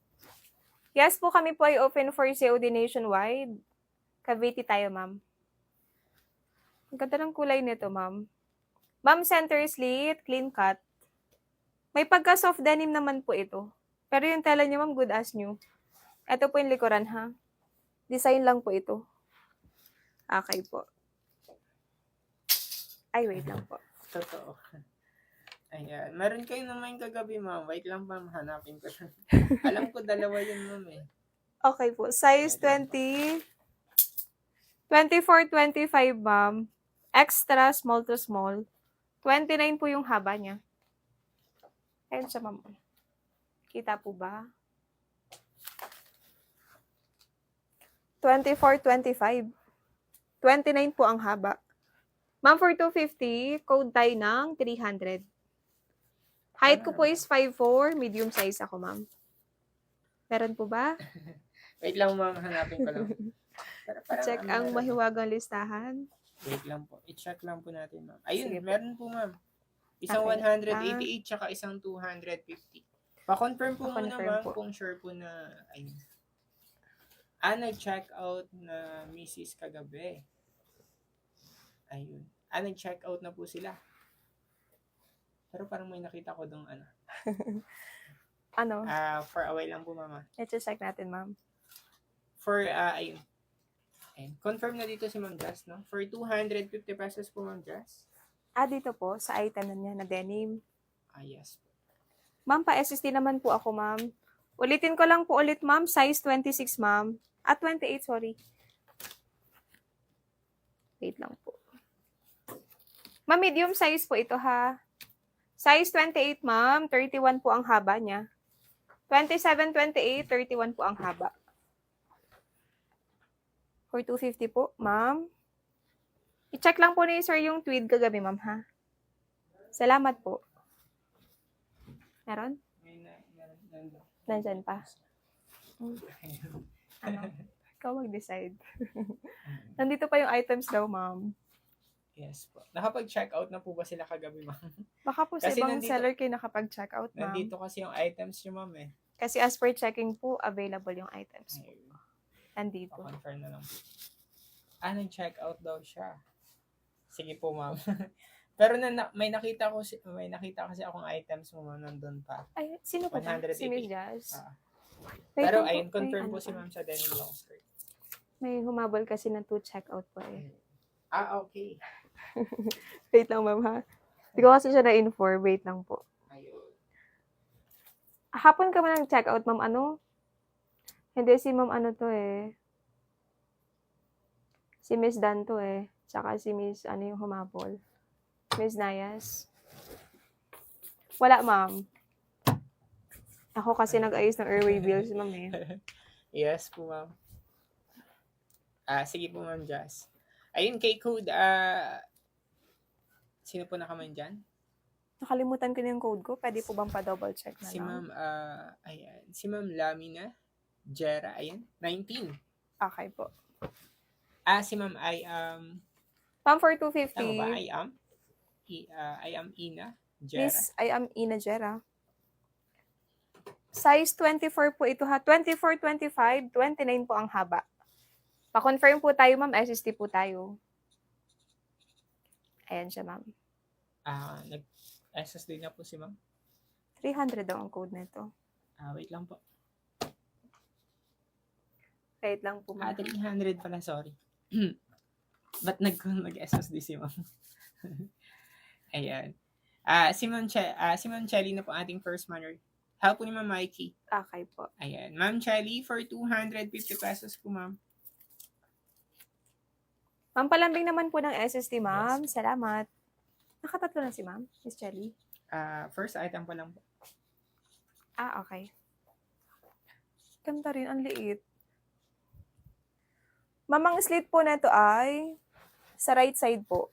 Speaker 1: Yes po, kami po ay open for COD nationwide. Cavite tayo, ma'am. Ang ganda ng kulay nito, ma'am. Ma'am, center slit, clean cut. May pagka soft denim naman po ito. Pero yung tela niya, ma'am, good as new. Ito po yung likuran, ha? Design lang po ito. Okay po. Ay, wait lang po.
Speaker 2: Totoo. Ayan. Meron kayo naman kagabi, ma'am. Wait lang, ma'am. Hanapin ko. Alam ko dalawa yun, ma'am eh.
Speaker 1: Okay po. Size 20, 24, 25, ma'am. Extra small to small. 29 po yung haba niya. Ayun siya, ma'am. Kita po ba? 24, 25. 29 po ang haba. Ma'am, for 250, code tayo ng 300. Height ko po is 5'4", medium size ako, ma'am. Meron po ba?
Speaker 2: Wait lang, ma'am. Hanapin ko lang.
Speaker 1: Check ang mahiwagang listahan.
Speaker 2: Wait lang po. I-check lang po natin, ma'am. Ayun,
Speaker 1: Sige po.
Speaker 2: meron po, ma'am. Isang
Speaker 1: Okay.
Speaker 2: 188 tsaka isang 250. Pa-confirm po muna,
Speaker 1: Pa-confirm
Speaker 2: ma'am,
Speaker 1: po.
Speaker 2: kung sure po na, ayun. Nag-check out na Mrs. kagabi. Ayun. Nag-check out na po sila. Pero parang may nakita ko dong ano.
Speaker 1: Ano?
Speaker 2: For a while lang po, mama.
Speaker 1: I-check natin, ma'am.
Speaker 2: For, ayun. Ayun. Confirm na dito si Ma'am Jazz, no? For 250 pesos po, Ma'am Jazz.
Speaker 1: Dito po, sa item na niya, na denim.
Speaker 2: Yes.
Speaker 1: Ma'am, pa-SSD naman po ako, ma'am. Ulitin ko lang po ulit, ma'am. Size 26, ma'am. 28, sorry. Wait lang po. Ma'am, medium size po ito, ha. Size 28, ma'am. 31 po ang haba niya. 27, 28, 31 po ang haba. For 250 po, ma'am. I-check lang po ni sir yung tweed kagabi, ma'am, ha. Salamat po. Meron? Nandyan pa. Ano? Ikaw mag-decide. Nandito pa yung items daw, ma'am.
Speaker 2: Yes po. Nakapag-check out na po ba sila kagabi, ma'am?
Speaker 1: Baka po sa
Speaker 2: Kasi
Speaker 1: ibang
Speaker 2: nandito-
Speaker 1: seller kayo nakapag-check out, ma'am.
Speaker 2: Nandito kasi yung items niyo, ma'am eh.
Speaker 1: Kasi as per checking po, available yung items.
Speaker 2: Ayun.
Speaker 1: Nandito.
Speaker 2: Pa-confirm na lang po. Nag-check out daw siya. Sige po, ma'am. Pero may nakita kasi akong items mo, ma'am, nandun pa.
Speaker 1: Ay, sino po ba?
Speaker 2: 180.
Speaker 1: Si Miss Jazz.
Speaker 2: Ah.
Speaker 1: Wait
Speaker 2: Pero
Speaker 1: lang po,
Speaker 2: ayun, confirm
Speaker 1: may
Speaker 2: po
Speaker 1: ano
Speaker 2: si
Speaker 1: pa.
Speaker 2: ma'am sa denim long skirt.
Speaker 1: May humabol kasi na to check out po eh.
Speaker 2: Okay.
Speaker 1: Wait lang, ma'am, ha? Hindi ko kasi siya na-inform. Wait lang po.
Speaker 2: Ayun.
Speaker 1: Hapon ka ba nag-check out, ma'am? Ano? Hindi, si ma'am ano to eh. Si Miss Dan to eh. Tsaka si Miss, ano yung humabol? Miss Nayas. Wala, ma'am. Ako kasi nag-ayos ng airway bills, ma'am eh.
Speaker 2: Yes po, ma'am. Sige po, ma'am Jazz. Ayun, kay Code, sino po nakaman dyan?
Speaker 1: Nakalimutan ko na yung code ko. Pwede po bang pa-double check na
Speaker 2: Si
Speaker 1: lang?
Speaker 2: ma'am, ayan. Si ma'am Lamina Jera, ayan. 19.
Speaker 1: Okay po.
Speaker 2: Si ma'am
Speaker 1: Ma'am, for
Speaker 2: tama
Speaker 1: 250.
Speaker 2: ba? I am Ina Jera.
Speaker 1: Miss, I am Ina Jera. Size 24 po ito ha. 24, 25, 29 po ang haba. Pa-confirm po tayo, ma'am. SST po tayo. Ayan siya, ma'am.
Speaker 2: Nag-SSD na po si ma'am.
Speaker 1: 300 daw ang code nito.
Speaker 2: Wait lang po.
Speaker 1: Wait lang po, ma'am.
Speaker 2: 300 pala, sorry. Ba't nag-SSD si ma'am? Ayan. Si Ma'am Chelly na po ating first manner. Help po ni Ma'am Mikey.
Speaker 1: Okay po.
Speaker 2: Ayan. Ma'am Chelly, for 250 pesos po, ma'am.
Speaker 1: Ma'am, palambing naman po ng SST, ma'am. Salamat. Nakatatlo na si ma'am, Miss Chelly.
Speaker 2: First item pa lang po.
Speaker 1: Okay. Ganda rin, ang liit. Ma'am, ang slit po na ito ay sa right side po.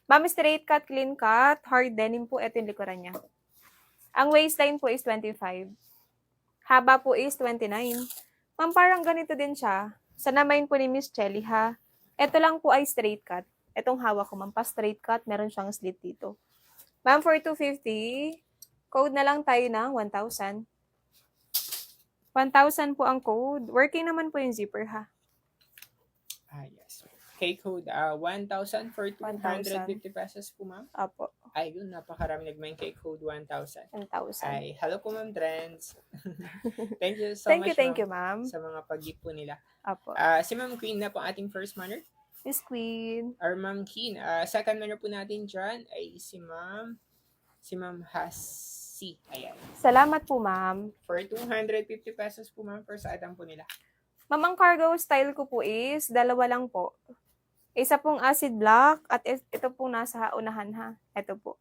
Speaker 1: Ma'am, straight cut, clean cut, hard denim po. Ito yung likuran niya. Ang waistline po is 25. Haba po is 29. Ma'am, parang ganito din siya. Sa namain po ni Miss Chelly, ha? Ito lang po ay straight cut. Itong hawak ko, ma'am, pa straight cut, meron siyang slit dito. Ma'am, for 250, code na lang tayo ng 1,000. 1,000 po ang code. Working naman po yung zipper, ha?
Speaker 2: Yes. K-code, 1,000 for 250 pesos po, ma'am.
Speaker 1: Apo,
Speaker 2: Ayun, napakarami nagmain K-code 1,000.
Speaker 1: 1,000.
Speaker 2: Ay, hello po, Ma'am Trends. Thank you so
Speaker 1: Thank
Speaker 2: much,
Speaker 1: you,
Speaker 2: ma'am,
Speaker 1: ma'am.
Speaker 2: sa mga pag-gift po nila.
Speaker 1: Apo.
Speaker 2: Si Ma'am Queen na po ating first manner.
Speaker 1: Miss Queen.
Speaker 2: Or Ma'am Queen. Second manner po natin dyan ay si Ma'am Hasi. Ayan.
Speaker 1: Salamat po, ma'am.
Speaker 2: For 250 pesos po, ma'am, first item po nila.
Speaker 1: Ma'am, ang cargo style ko po is dalawa lang po. Isa pong acid black at ito pong nasa unahan, ha. Ito po.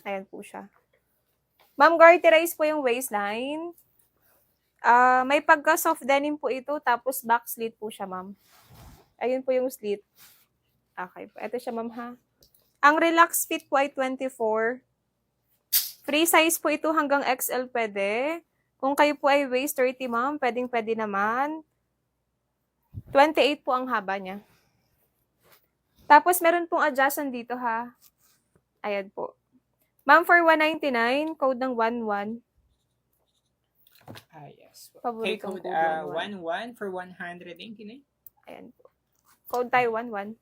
Speaker 1: Ayan po siya. Ma'am, garterize po yung waistline. May pagka-soft denim po ito, tapos back slit po siya, ma'am. Ayun po yung slit. Okay po. Ito siya, ma'am, ha. Ang relax fit po ay 24. Free size po ito hanggang XL pwede. Kung kayo po ay waist 30, ma'am, pwedeng-pwede naman. 28 po ang haba niya. Tapos, meron pong adjustment dito, ha. Ayan po. Ma'am, for 199, code ng 11.
Speaker 2: Yes.
Speaker 1: Paboritong
Speaker 2: K-code,
Speaker 1: code,
Speaker 2: 11 for 189.
Speaker 1: Ayan po. Code tayo 11.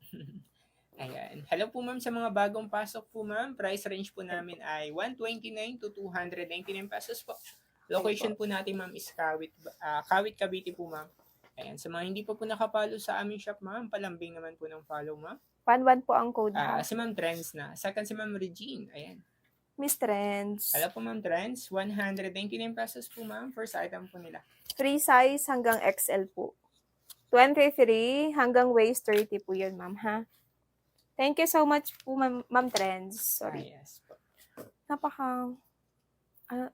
Speaker 2: Ayan. Hello po, ma'am, sa mga bagong pasok po, ma'am. Price range po namin ay 129 to 299 pesos po. Location po natin, ma'am, is Kawit, Cavite po, ma'am. Ayan. Sa mga hindi pa po nakapalo sa aming shop, ma'am, palambing naman po ng follow, ma'am.
Speaker 1: 11 po ang code, ha.
Speaker 2: Si Ma'am Trends na. Second si Ma'am Regine. Ayan.
Speaker 1: Miss Trends.
Speaker 2: Hello po, Ma'am Trends. 199 pesos po, ma'am. First item po nila.
Speaker 1: Free size hanggang XL po. 23 hanggang waist 30 po yun, ma'am, ha. Thank you so much po, Ma'am Trends. Sorry.
Speaker 2: Yes po.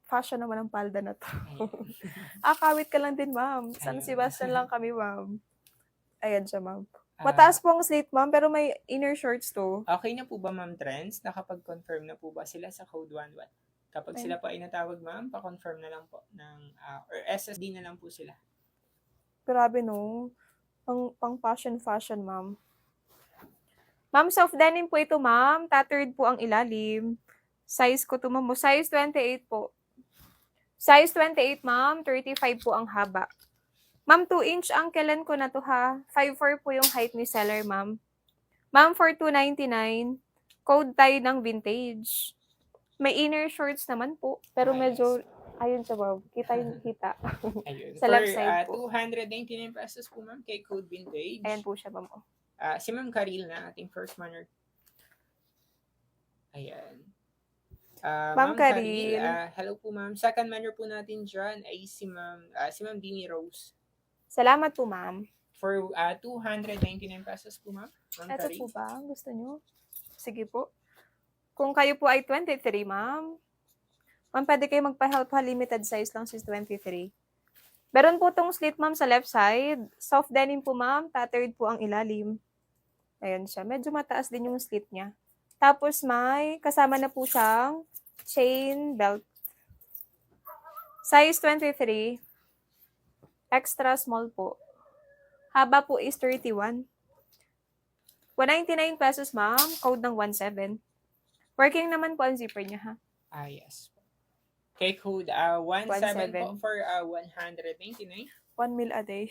Speaker 1: Fashion naman ang palda na to.
Speaker 2: Ayan.
Speaker 1: Kawit ka lang din, ma'am. San
Speaker 2: Ayun.
Speaker 1: Sebastian lang kami, ma'am. Ayan siya, ma'am.
Speaker 2: Ah,
Speaker 1: Mataas po ang slit, ma'am, pero may inner shorts to.
Speaker 2: Okay na po ba, Ma'am Trends? Nakapag-confirm na po ba sila sa code 11? Kapag
Speaker 1: Ayun.
Speaker 2: sila po ay natawag, ma'am, pa-confirm na lang po ng or SSD na lang po sila.
Speaker 1: Grabe, no? Pang fashion, ma'am. Ma'am, soft denim po ito, ma'am. Tattered po ang ilalim. Size ko to, ma'am. Size 28 po. Size 28, ma'am. 35 po ang haba. Ma'am, 2-inch ang kailan ko na to, ha. 5'4 po yung height ni seller, ma'am. Ma'am, for 299, code tayo ng vintage. May inner shorts naman po. Pero medyo, ayun siya, ma'am. Kita yung kita.
Speaker 2: Ayun.
Speaker 1: Sa left side po.
Speaker 2: 299 pesos po, ma'am, kay code vintage.
Speaker 1: Ayan po siya, ma'am.
Speaker 2: Si Ma'am Karil na ating first manner. Ayan.
Speaker 1: Ma'am Karil.
Speaker 2: Hello po, ma'am. Second manner po natin dyan ay si Ma'am Dini Rose.
Speaker 1: Salamat po, ma'am.
Speaker 2: For 299 pesos po, ma'am. Ma'am
Speaker 1: Ito
Speaker 2: Karil.
Speaker 1: po ba? Gusto nyo? Sige po. Kung kayo po ay 23, ma'am. Ma'am, pwede kayo magpa-help, ha. Limited size lang since 23. Meron po tong slit, ma'am, sa left side. Soft denim po, ma'am. Tattered po ang ilalim. Ayan siya. Medyo mataas din yung slit niya. Tapos may kasama na po siyang chain belt. Size 23. Extra small po. Haba po is 31. 199 pesos, ma'am. Code ng 17. Working naman po ang zipper niya, ha.
Speaker 2: Yes. Kay code 17 po
Speaker 1: 17.
Speaker 2: for 199.
Speaker 1: 1 meal a day.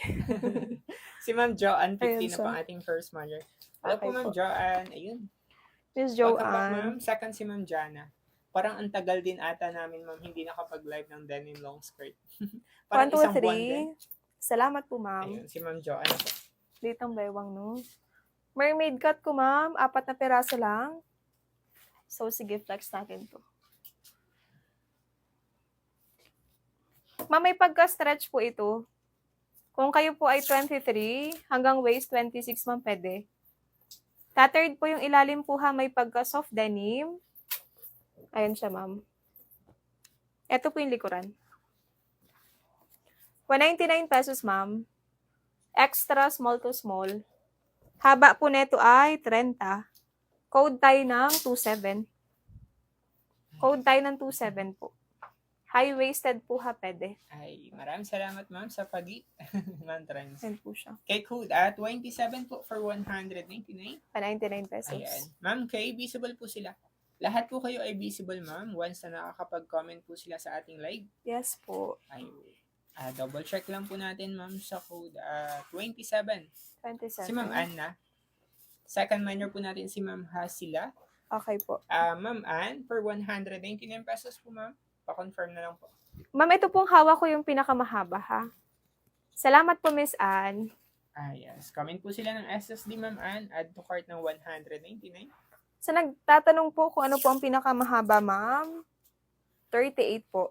Speaker 2: Si Ma'am Joanne, 50
Speaker 1: Ayun
Speaker 2: na
Speaker 1: siya.
Speaker 2: po ating first manner. Hello
Speaker 1: Okay
Speaker 2: po, Ma'am
Speaker 1: po.
Speaker 2: Joanne. Ayun.
Speaker 1: Miss
Speaker 2: Welcome back,
Speaker 1: Joanne.
Speaker 2: ma'am. Second si Ma'am Jana. Parang ang tagal din ata namin, ma'am, hindi nakapag-live ng denim long skirt.
Speaker 1: 1,
Speaker 2: Parang
Speaker 1: 2,
Speaker 2: isang buwan din.
Speaker 1: 3. Salamat po, ma'am.
Speaker 2: Ayun, si Ma'am Joanne po.
Speaker 1: Ditong bewang, no? Mermaid cut ko, ma'am. 4 na peraso lang. So, sige, flex natin to. Ma'am, may pagka-stretch po ito. Kung kayo po ay 23, hanggang waist 26, ma'am, pwede. Tattered po yung ilalim po, ha. May pagka-soft denim. Ayan siya, ma'am. Ito po yung likuran. 199 pesos, ma'am. Extra small to small. Haba po neto ay 30. Code tayo ng 27. Code tayo ng 27 po. High-waisted po ha, pwede.
Speaker 2: Ay, maraming salamat ma'am sa pag-eat. Ma'am Trans.
Speaker 1: Yan po siya.
Speaker 2: Kay Code at 27 po for 199.
Speaker 1: 99 pesos.
Speaker 2: Ayan. Ma'am Kay, visible po sila. Lahat po kayo ay visible ma'am once na nakakapag-comment po sila sa ating live.
Speaker 1: Yes po.
Speaker 2: Ay, double check lang po natin ma'am sa Code 27.
Speaker 1: 27.
Speaker 2: Si Ma'am Anna. Second minor po natin si Ma'am Hasila.
Speaker 1: Okay po.
Speaker 2: Ma'am Ann, for 199 pesos po ma'am. Pa-confirm na lang po.
Speaker 1: Ma'am, ito pong hawak ko yung pinakamahaba ha. Salamat po, Miss Ann.
Speaker 2: Yes. Comment po sila ng SSD Ma'am Ann. Add to cart ng 199.
Speaker 1: Sa nagtatanong po kung ano po ang pinakamahaba, ma'am, 38 po.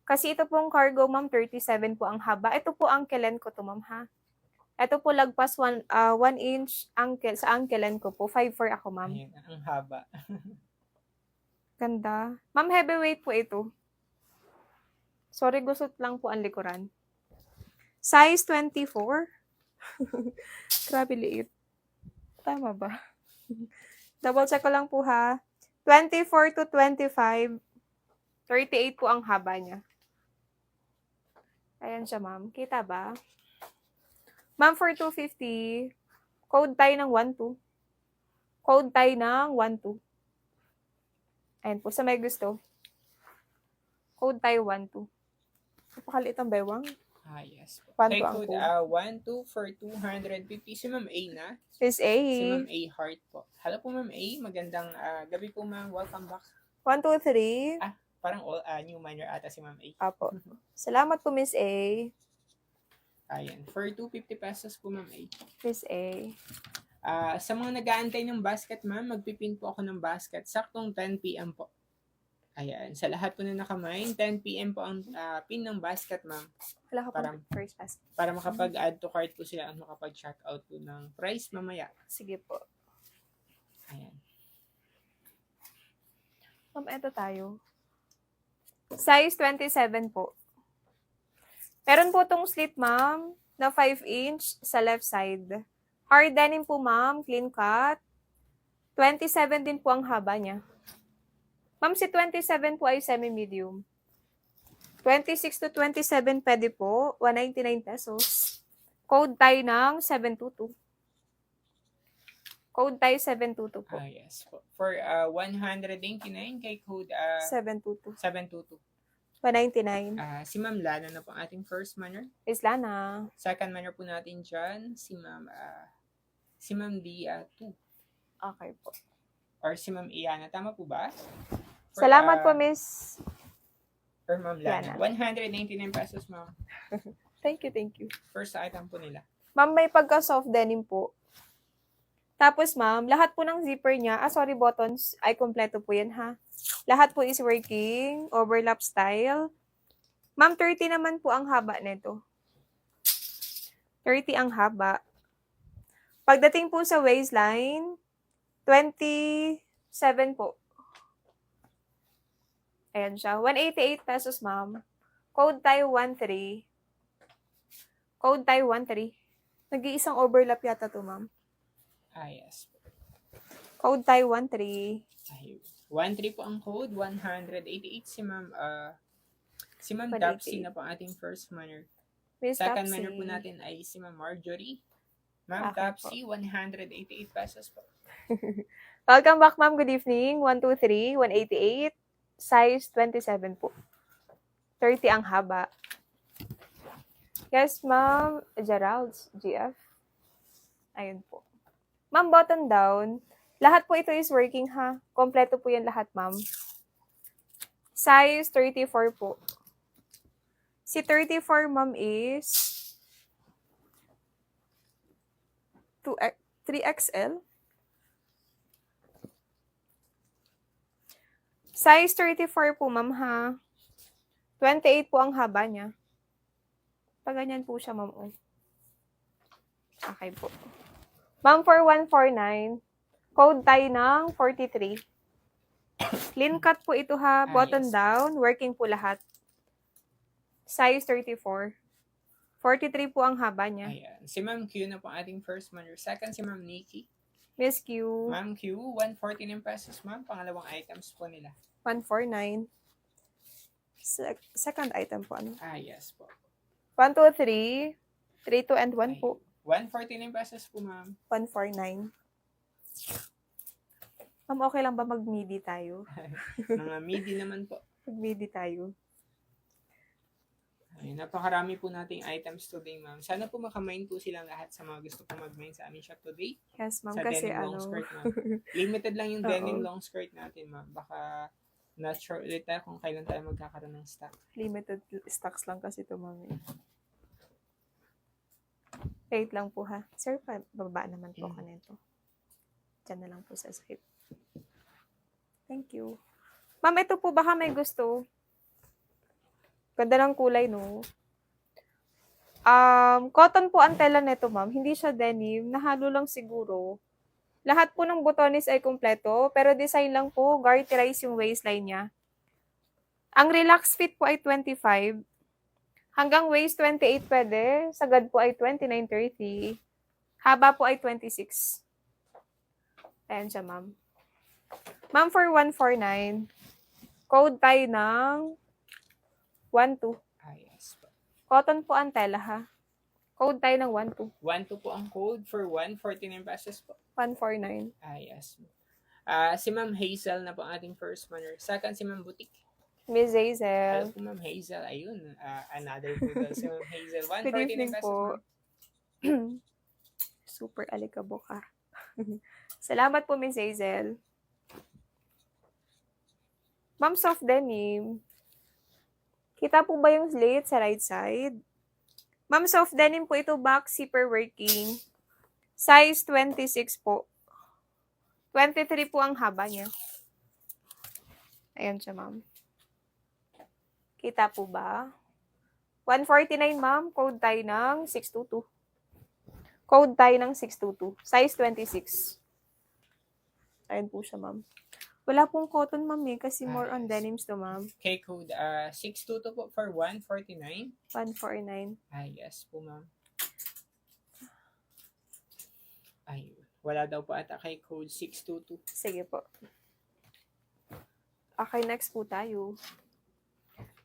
Speaker 1: Kasi ito pong cargo, ma'am, 37 po ang haba. Ito po ankle ko to, ma'am, ha. Ito po lagpas 1 inch ankle, sa ankle ko po. 5'4" ako, ma'am.
Speaker 2: Ayun, ang haba.
Speaker 1: Ganda. Ma'am, heavyweight po ito. Sorry, gusot lang po ang likuran. Size 24. Grabe liit. Tama ba? Double check ko lang po ha. 24 to 25. 38 po ang haba niya. Ayan siya, ma'am. Kita ba? Ma'am, for 250, code tayo ng 12. Code tayo ng 12. Ayan po, sa may gusto. Code tayo 12. Napakaliit ang bewang.
Speaker 2: Yes.
Speaker 1: Paano
Speaker 2: Kay
Speaker 1: po ang
Speaker 2: code
Speaker 1: code?
Speaker 2: 12 for 250. Si Ma'am A na.
Speaker 1: Miss A.
Speaker 2: Si Ma'am A Heart po. Hello po Ma'am A. Magandang gabi po ma'am. Welcome back.
Speaker 1: 1, 2, 3.
Speaker 2: Parang new minor ata si Ma'am A.
Speaker 1: Apo. Salamat po, Miss A.
Speaker 2: Ayan. For 250 pesos po Ma'am A.
Speaker 1: Miss A.
Speaker 2: Sa mga nag-aantay ng basket ma'am, magpipin po ako ng basket. Saktong 10 p.m. po. Ayan. Sa lahat po na nakamain, 10 p.m. po ang pin ng basket ma'am.
Speaker 1: Wala ka
Speaker 2: Parang-
Speaker 1: pong first pass.
Speaker 2: Para makapag-add to cart po sila at makapag-check out po ng price mamaya.
Speaker 1: Sige po.
Speaker 2: Ayan.
Speaker 1: Ma'am, eto tayo. Size 27 po. Meron po tong slit, ma'am, na 5 inch sa left side. Hard denim po, ma'am, clean cut. 27 din po ang haba niya. Ma'am, si 27 po ay semi-medium. 26 to 27 pwede po, 199 pesos. Code tayo ng 722. Code tayo 722 po.
Speaker 2: Yes po. For 189 kay code
Speaker 1: 722.
Speaker 2: 722.
Speaker 1: 199.
Speaker 2: Si Ma'am Lana na po ang ating first manner.
Speaker 1: Is Lana.
Speaker 2: Second manner po natin dyan, si Ma'am Dia 2.
Speaker 1: Okay po.
Speaker 2: Or si Ma'am Iana. Tama po ba? For,
Speaker 1: Salamat po, Miss.
Speaker 2: For Ma'am Lana.
Speaker 1: Iana.
Speaker 2: 199 pesos, Ma'am.
Speaker 1: Thank you, thank you.
Speaker 2: First item po nila.
Speaker 1: Ma'am, may pagka-soft denim po. Tapos, ma'am, lahat po ng zipper niya, buttons, ay kompleto po yan, ha? Lahat po is working, overlap style. Ma'am, 30 naman po ang haba nito. 30 ang haba. Pagdating po sa waistline, 27 po. Ayan siya. 188 pesos, ma'am. Code tayo 13. Code tayo 13. Nag-iisang overlap yata to, ma'am.
Speaker 2: Yes.
Speaker 1: Code tayo 13.
Speaker 2: Ay, 13 po ang code. 188 si Ma'am si Ma'am
Speaker 1: 188.
Speaker 2: Tapsi na po ang ating first manner.
Speaker 1: Miss
Speaker 2: Second
Speaker 1: Tapsi.
Speaker 2: manner po natin ay si Ma'am Marjorie. Ma'am
Speaker 1: Okay
Speaker 2: Tapsi, 188 pesos po.
Speaker 1: Welcome back, ma'am. Good evening. 123, 188. Size 27 po. 30 ang haba. Yes, ma'am. Gerald's GF. Ayun po. Ma'am, button down. Lahat po ito is working, ha? Kompleto po yan lahat, ma'am. Size 34 po. Si 34, ma'am, is 3XL. Size 34 po, ma'am, ha? 28 po ang haba niya. Pag ganyan po siya, ma'am. Oh. Okay po. Ma'am, for 149, code tayo ng 43. Clean cut po ito, ha? Button
Speaker 2: Yes.
Speaker 1: down. Working po lahat. Size 34. 43 po ang haba niya.
Speaker 2: Ayan. Si Ma'am Q na po ang ating first manner. Second, si Ma'am Nikki.
Speaker 1: Miss Q,
Speaker 2: Ma'am Q, 149 pesos, ma'am. Pangalawang items po nila.
Speaker 1: 149. Second item po, ano?
Speaker 2: Yes po.
Speaker 1: 1, 2, 3. 3, 2, and 1
Speaker 2: Ay,
Speaker 1: po.
Speaker 2: 149 pesos po, ma'am.
Speaker 1: 149. Ma'am, okay lang ba mag-midi tayo?
Speaker 2: Mga midi naman po.
Speaker 1: Mag-midi tayo.
Speaker 2: Ay, napakarami po nating items today, ma'am. Sana po makamain po silang lahat sa mga gusto po mag-main sa aming shop today.
Speaker 1: Yes, ma'am.
Speaker 2: Sa
Speaker 1: Kasi
Speaker 2: denim long
Speaker 1: ano,
Speaker 2: skirt, ma'am. Limited lang yung
Speaker 1: Oo.
Speaker 2: denim long skirt natin, ma'am. Baka not sure ulit tayo kung kailan tayo magkakaroon ng stock.
Speaker 1: limited stocks lang kasi ito, ma'am. Wait lang po, ha. Sir, bababa naman po ako nito. Diyan na lang po sa script. Thank you. Ma'am, ito po baka may gusto. Ganda ng kulay, no? Cotton po ang tela nito, ma'am. Hindi siya denim. Nahalo lang siguro. Lahat po ng botones ay kumpleto, pero design lang po, garterize yung waistline niya. Ang relax fit po ay 25. Hanggang waist 28 pwede. Sagad po ay 29-30. Haba po ay 26. Ayan siya, ma'am. Ma'am, for 149, code tayo ng 12.
Speaker 2: Yes po.
Speaker 1: Cotton po ang tela, ha? Code tayo ng 12.
Speaker 2: 1-2 po ang code for 149 pesos po.
Speaker 1: 149.
Speaker 2: Yes. Si Ma'am Hazel na po ang ating first winner. Second, si Ma'am Boutique.
Speaker 1: Miss
Speaker 2: Hello
Speaker 1: Hazel.
Speaker 2: po, Ma'am Hazel. Ayun, another poodle. Si Ma'am Hazel.
Speaker 1: Good
Speaker 2: 149
Speaker 1: evening
Speaker 2: pesos,
Speaker 1: po.
Speaker 2: ma'am.
Speaker 1: Super alikabok, ha? Salamat po, Miss Hazel. Ma'am, soft denim. Kita po ba yung slit sa right side? Ma'am, soft denim po ito, back zipper working. Size 26 po. 23 po ang haba niya. Ayan siya, ma'am. Kita po ba? 149, ma'am. Code tayo ng 622. Code tayo ng 622. Size 26. Ayan po siya, ma'am. Wala pong cotton, ma'am, kasi more on
Speaker 2: Yes.
Speaker 1: denims to, ma'am.
Speaker 2: Okay, code 622 po for 149.
Speaker 1: 149.
Speaker 2: Yes po, ma'am. Ay, wala daw po ata kay code 622.
Speaker 1: Sige po. Okay, next po tayo.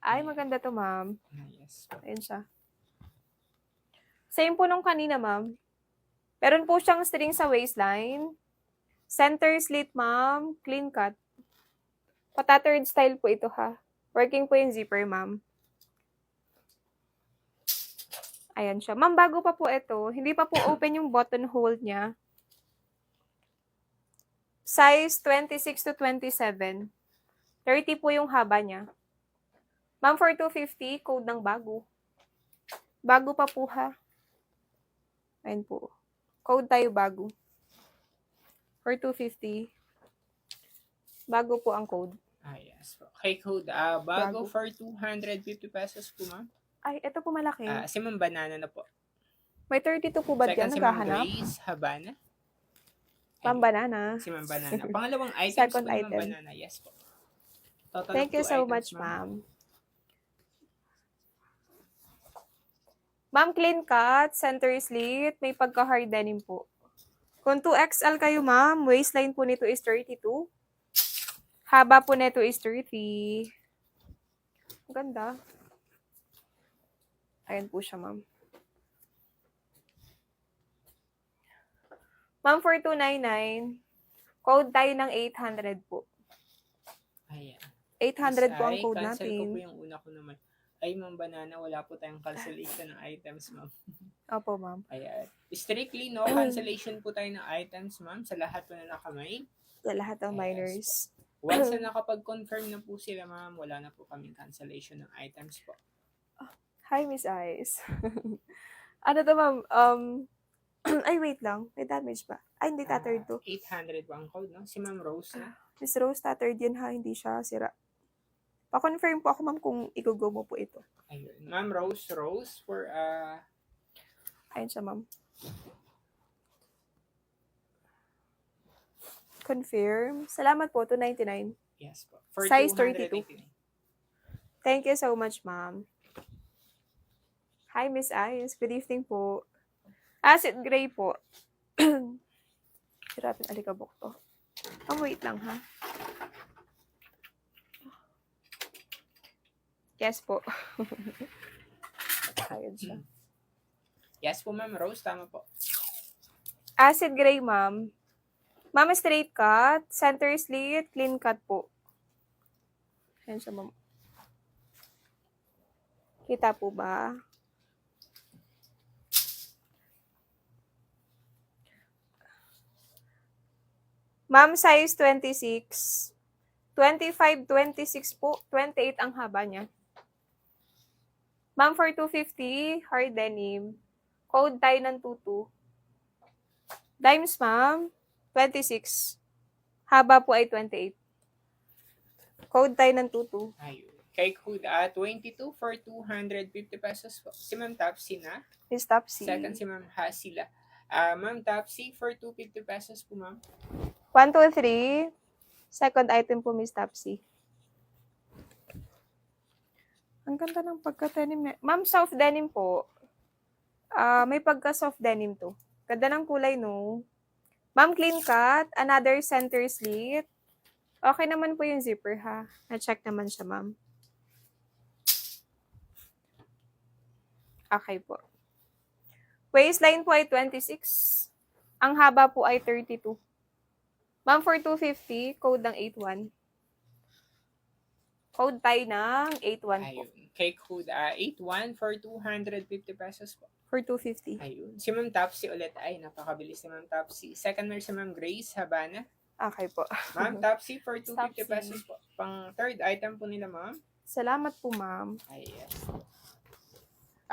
Speaker 1: Ay, maganda to, ma'am.
Speaker 2: Yes po.
Speaker 1: Ayan siya. Same po nung kanina, ma'am. Meron po siyang string sa waistline. Center slit, ma'am. Clean cut. Patterned style po ito, ha. Working po yung zipper, ma'am. Ayan siya. Ma'am, bago pa po ito, hindi pa po open yung buttonhole niya. Size 26 to 27. 30 po yung haba niya. Ma'am, for 250, code ng bago. Bago pa po, ha. Ayan po. Code tayo bago. For 250. Bago po ang code.
Speaker 2: Yes po. Okay, code bago
Speaker 1: Bago.
Speaker 2: for 250 pesos po, ma'am.
Speaker 1: Ay, ito po malaki.
Speaker 2: Si Ma'am Banana na po.
Speaker 1: May 32 po ba
Speaker 2: Second,
Speaker 1: dyan?
Speaker 2: si Ma'am
Speaker 1: Naghahanap?
Speaker 2: Grace Habana.
Speaker 1: Ma'am Banana.
Speaker 2: Si Ma'am Banana. Pangalawang items
Speaker 1: Second
Speaker 2: po ni Ma'am
Speaker 1: item.
Speaker 2: Banana. Yes po. Total
Speaker 1: Thank
Speaker 2: of
Speaker 1: you
Speaker 2: 2
Speaker 1: so
Speaker 2: items,
Speaker 1: much, ma'am. Ma'am, clean cut, center slit, may pagka-hard denim po. Kung 2XL kayo, ma'am, waistline po nito is 32. Haba po nito is 30. Ang ganda. Ayan po siya, ma'am. Ma'am, for 299, code tayo ng 800 po.
Speaker 2: Ayan.
Speaker 1: 800 po ang
Speaker 2: Ay,
Speaker 1: code
Speaker 2: cancel ko po
Speaker 1: natin.
Speaker 2: yung una ko naman. Ay, Ma'am Banana, wala po tayong cancellation ng items, ma'am.
Speaker 1: Opo, ma'am.
Speaker 2: Ayan. Strictly, no cancellation po tayo ng items, ma'am, sa lahat po na nakamay.
Speaker 1: Sa lahat ng
Speaker 2: Yes.
Speaker 1: minors.
Speaker 2: Once na nakapag-confirm na po sila, ma'am, wala na po kaming cancellation ng items po.
Speaker 1: Hi, Miss Ice. Ano to, ma'am? Ay, wait lang. May damage ba? Ay, hindi tattered to.
Speaker 2: 800 po ang code, no? Si Ma'am Rose na.
Speaker 1: Miss Rose, tattered yan, ha? Hindi siya sira. Pa-confirm po ako, ma'am, kung i-go mo po ito.
Speaker 2: Ayun. Ma'am Rose for
Speaker 1: Ayun siya, ma'am. Confirm. Salamat po, 299.
Speaker 2: yes po. For
Speaker 1: Size
Speaker 2: 289.
Speaker 1: Thank you so much, ma'am. Hi, Miss Ice. Good evening po. Acid gray po. Hirapin alikabok to. Wait lang, ha? Yes po. Ayun siya.
Speaker 2: Yes po, ma'am. Rose, tama po.
Speaker 1: Acid gray, ma'am. Ma'am, straight cut, center slit, clean cut po. Ayan siya, ma'am. Kita po ba? Ma'am, size 26. 25, 26 po. 28 ang haba niya. Ma'am, for 250, hard denim. Code tie ng 22. Dimes, ma'am, 26. Haba po ay 28. Code tie ng 22.
Speaker 2: Ayun. Kay code 22 for 250 pesos po. Si Ma'am Topsy na.
Speaker 1: Miss Topsy.
Speaker 2: Second si Ma'am Hasila. Ma'am Topsy for 250 pesos po, ma'am.
Speaker 1: 1, 2, 3. Second item po, Miss Topsy. Ang ganda ng pagka-denim. Ma'am, soft denim po. May pagka-soft denim to. Ganda ng kulay, no? Ma'am, clean cut. Another center slit. Okay naman po yung zipper, ha? Na-check naman siya, ma'am. Okay po. Waistline po ay 26. Ang haba po ay 32. Ma'am, for 250, code ng 81. Code tie ng 81 po.
Speaker 2: Ayun. Kay code 81 for 250 pesos po.
Speaker 1: For 250.
Speaker 2: Ayun. Si Ma'am Topsy ulit. Ay, napakabilis ni Ma'am Topsy. Second si Ma'am Grace Habana.
Speaker 1: Okay po.
Speaker 2: Ma'am Topsy for 250
Speaker 1: Topsy.
Speaker 2: pesos po. Pang third item po nila, ma'am.
Speaker 1: Salamat po, ma'am.
Speaker 2: Ay, yes.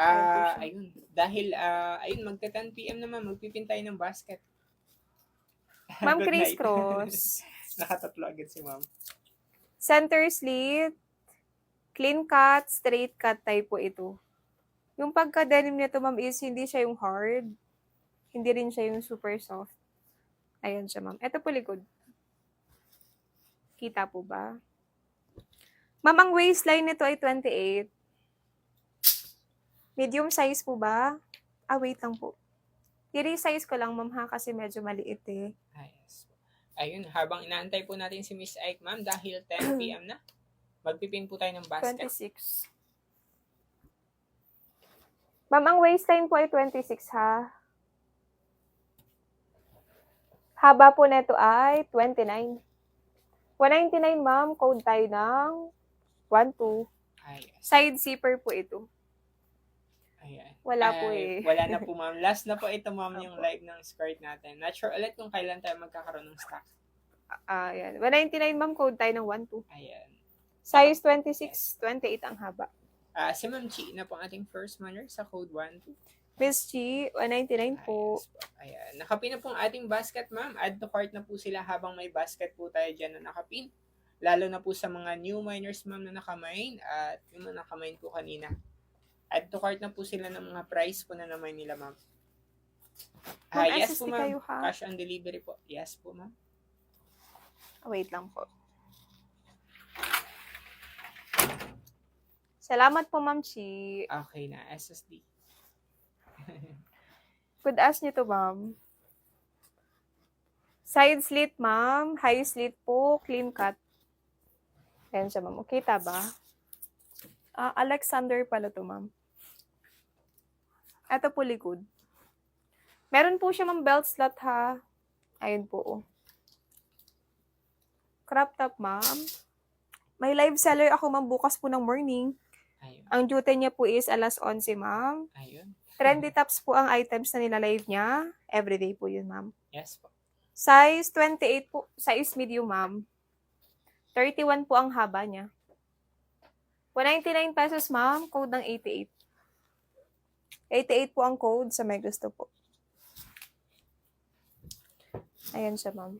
Speaker 1: Ayun po siya.
Speaker 2: Ayun. Dahil, ayun, magta-10 p.m. naman, magpipin tayo ng basket.
Speaker 1: Ma'am,
Speaker 2: Good
Speaker 1: Chris
Speaker 2: night.
Speaker 1: Cross.
Speaker 2: Nakatatlo agad si ma'am.
Speaker 1: Center slit. Clean cut, straight cut tie po ito. Yung pagka-denim nito, ma'am, is hindi siya yung hard. Hindi rin siya yung super soft. Ayan siya, ma'am. Ito po likod. Kita po ba? Ma'am, ang waistline nito ay 28. Medium size po ba? Wait lang po. I-resize ko lang, ma'am, ha, kasi medyo maliit eh.
Speaker 2: Yes. Ayun, habang inaantay po natin si Miss Ike, ma'am, dahil 10 p.m. na, magpipin po tayo ng basket.
Speaker 1: 26. Ma'am, ang waistline po ay 26, ha? Haba po neto ay 29. 199, ma'am. Code tayo ng 12.
Speaker 2: Yes.
Speaker 1: Side zipper po ito.
Speaker 2: Ayan.
Speaker 1: Wala po eh.
Speaker 2: Wala na po, ma'am. Last na po ito, ma'am, yung live ng skirt natin. Not sure ulit kung kailan tayo magkakaroon ng stock.
Speaker 1: Ayan. 199, ma'am. Code tayo ng 12.
Speaker 2: Ayan.
Speaker 1: Size 26, 28 ang haba.
Speaker 2: Si Ma'am Chi na po ang ating first manner sa code 12.
Speaker 1: Miss G, 199 po.
Speaker 2: Yes po. Ayan. Nakapin na po ang ating basket, ma'am. Add to cart na po sila habang may basket po tayo dyan na nakapin. Lalo na po sa mga new miners, ma'am, na nakamain at yung mga nakamain po kanina. Add to cart na po sila ng mga price po na naman nila, ma'am.
Speaker 1: Ma'am,
Speaker 2: Yes
Speaker 1: SSD
Speaker 2: po, ma'am.
Speaker 1: kayo, ha?
Speaker 2: Cash on delivery po. Yes po, ma'am.
Speaker 1: Wait lang po. Salamat po, Ma'am Chi.
Speaker 2: Okay na. SSD.
Speaker 1: Could ask nyo to, ma'am. Side slit, ma'am. High slit po. Clean cut. Ayan siya, ma'am. Kita ba? Alexander pala to, ma'am. Ito po likod. Meron po siya, ma'am, belt slot, ha. Ayun po, oh. Crop top, ma'am. May live seller ako, ma'am, bukas po ng morning.
Speaker 2: Ayun.
Speaker 1: Ang duty niya po is alas 11, ma'am.
Speaker 2: Ayun.
Speaker 1: Trendy tops po ang items na nila-live niya. Everyday po yun, ma'am.
Speaker 2: Yes po.
Speaker 1: Size 28 po. Size medium, ma'am. 31 po ang haba niya. 199 pesos, ma'am. Code ng 88. 88 po ang code sa may gusto po. Ayan siya, ma'am.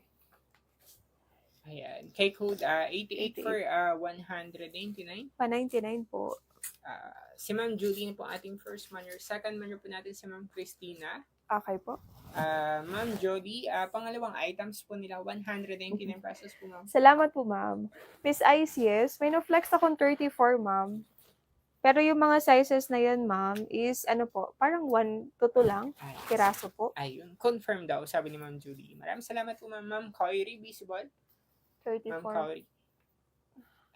Speaker 2: Ayan. Kay code 88 for 199.
Speaker 1: 199 po.
Speaker 2: Si Ma'am Julie na po ating first manner. Second manner po natin si Ma'am Christina.
Speaker 1: Okay po.
Speaker 2: Ma'am Jody, pangalawang items po nila, 199 pesos po, ma'am.
Speaker 1: Salamat po, ma'am. Miss ICS, may no-flex akong 34, ma'am. Pero yung mga sizes na yan, ma'am, is ano po, parang 1 to 2 lang. Piraso po.
Speaker 2: Ayun. Confirm daw, sabi ni Ma'am Julie. Maraming salamat po, ma'am. Ma'am Cory, visible.
Speaker 1: 34.
Speaker 2: Ma'am Cory.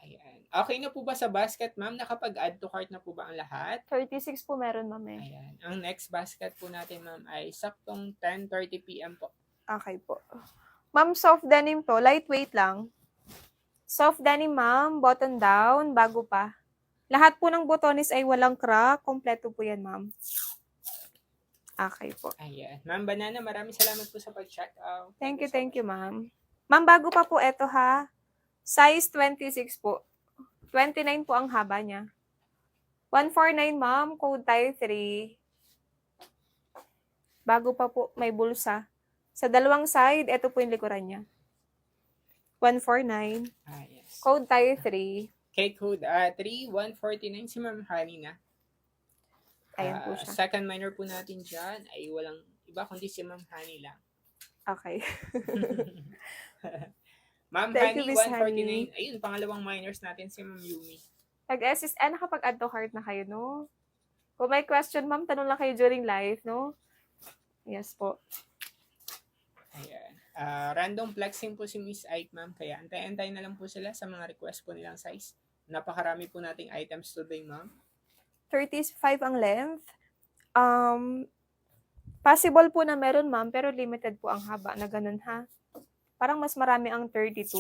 Speaker 2: Ayan. Okay na po ba sa basket, ma'am? Nakapag-add to cart na po ba ang lahat?
Speaker 1: 36 po meron, ma'am eh.
Speaker 2: Ayan. Ang next basket po natin, ma'am, ay saktong 10:30 PM po.
Speaker 1: Okay po. Ma'am, soft denim to. Lightweight lang. Soft denim, ma'am. Button down. Bago pa. Lahat po ng botones ay walang crack. Kompleto po yan, ma'am. Okay po.
Speaker 2: Ayan. Ma'am Banana, maraming salamat po sa pag-check out.
Speaker 1: Thank you,
Speaker 2: so much.
Speaker 1: ma'am. Ma'am, bago pa po eto ha. Size 26 po. 29 po ang haba niya. 149, ma'am. Code tayo 3. Bago pa po, may bulsa. Sa dalawang side, eto po yung likuran niya. 149.
Speaker 2: Yes.
Speaker 1: Code tayo 3.
Speaker 2: K-code 3149 si Ma'am Halina.
Speaker 1: Ayan po siya.
Speaker 2: Second minor po natin dyan ay walang iba kundi si Ma'am Honey lang.
Speaker 1: Okay.
Speaker 2: Ma'am
Speaker 1: Thank
Speaker 2: Honey,
Speaker 1: you, Miss
Speaker 2: 149. Ayun, pangalawang minors natin si Ma'am Yumi.
Speaker 1: Nag-SSN, nakapag-add to cart na kayo, no? Kung may question, ma'am, tanong lang kayo during live, no? Yes po.
Speaker 2: Ayan. Random flexing po si Miss Ike, ma'am. Kaya antay-antay na lang po sila sa mga request po nilang size. Napakarami po nating items today, ma'am.
Speaker 1: 35 ang length. Possible po na meron, ma'am, pero limited po ang haba na ganun, ha? Parang mas marami ang 32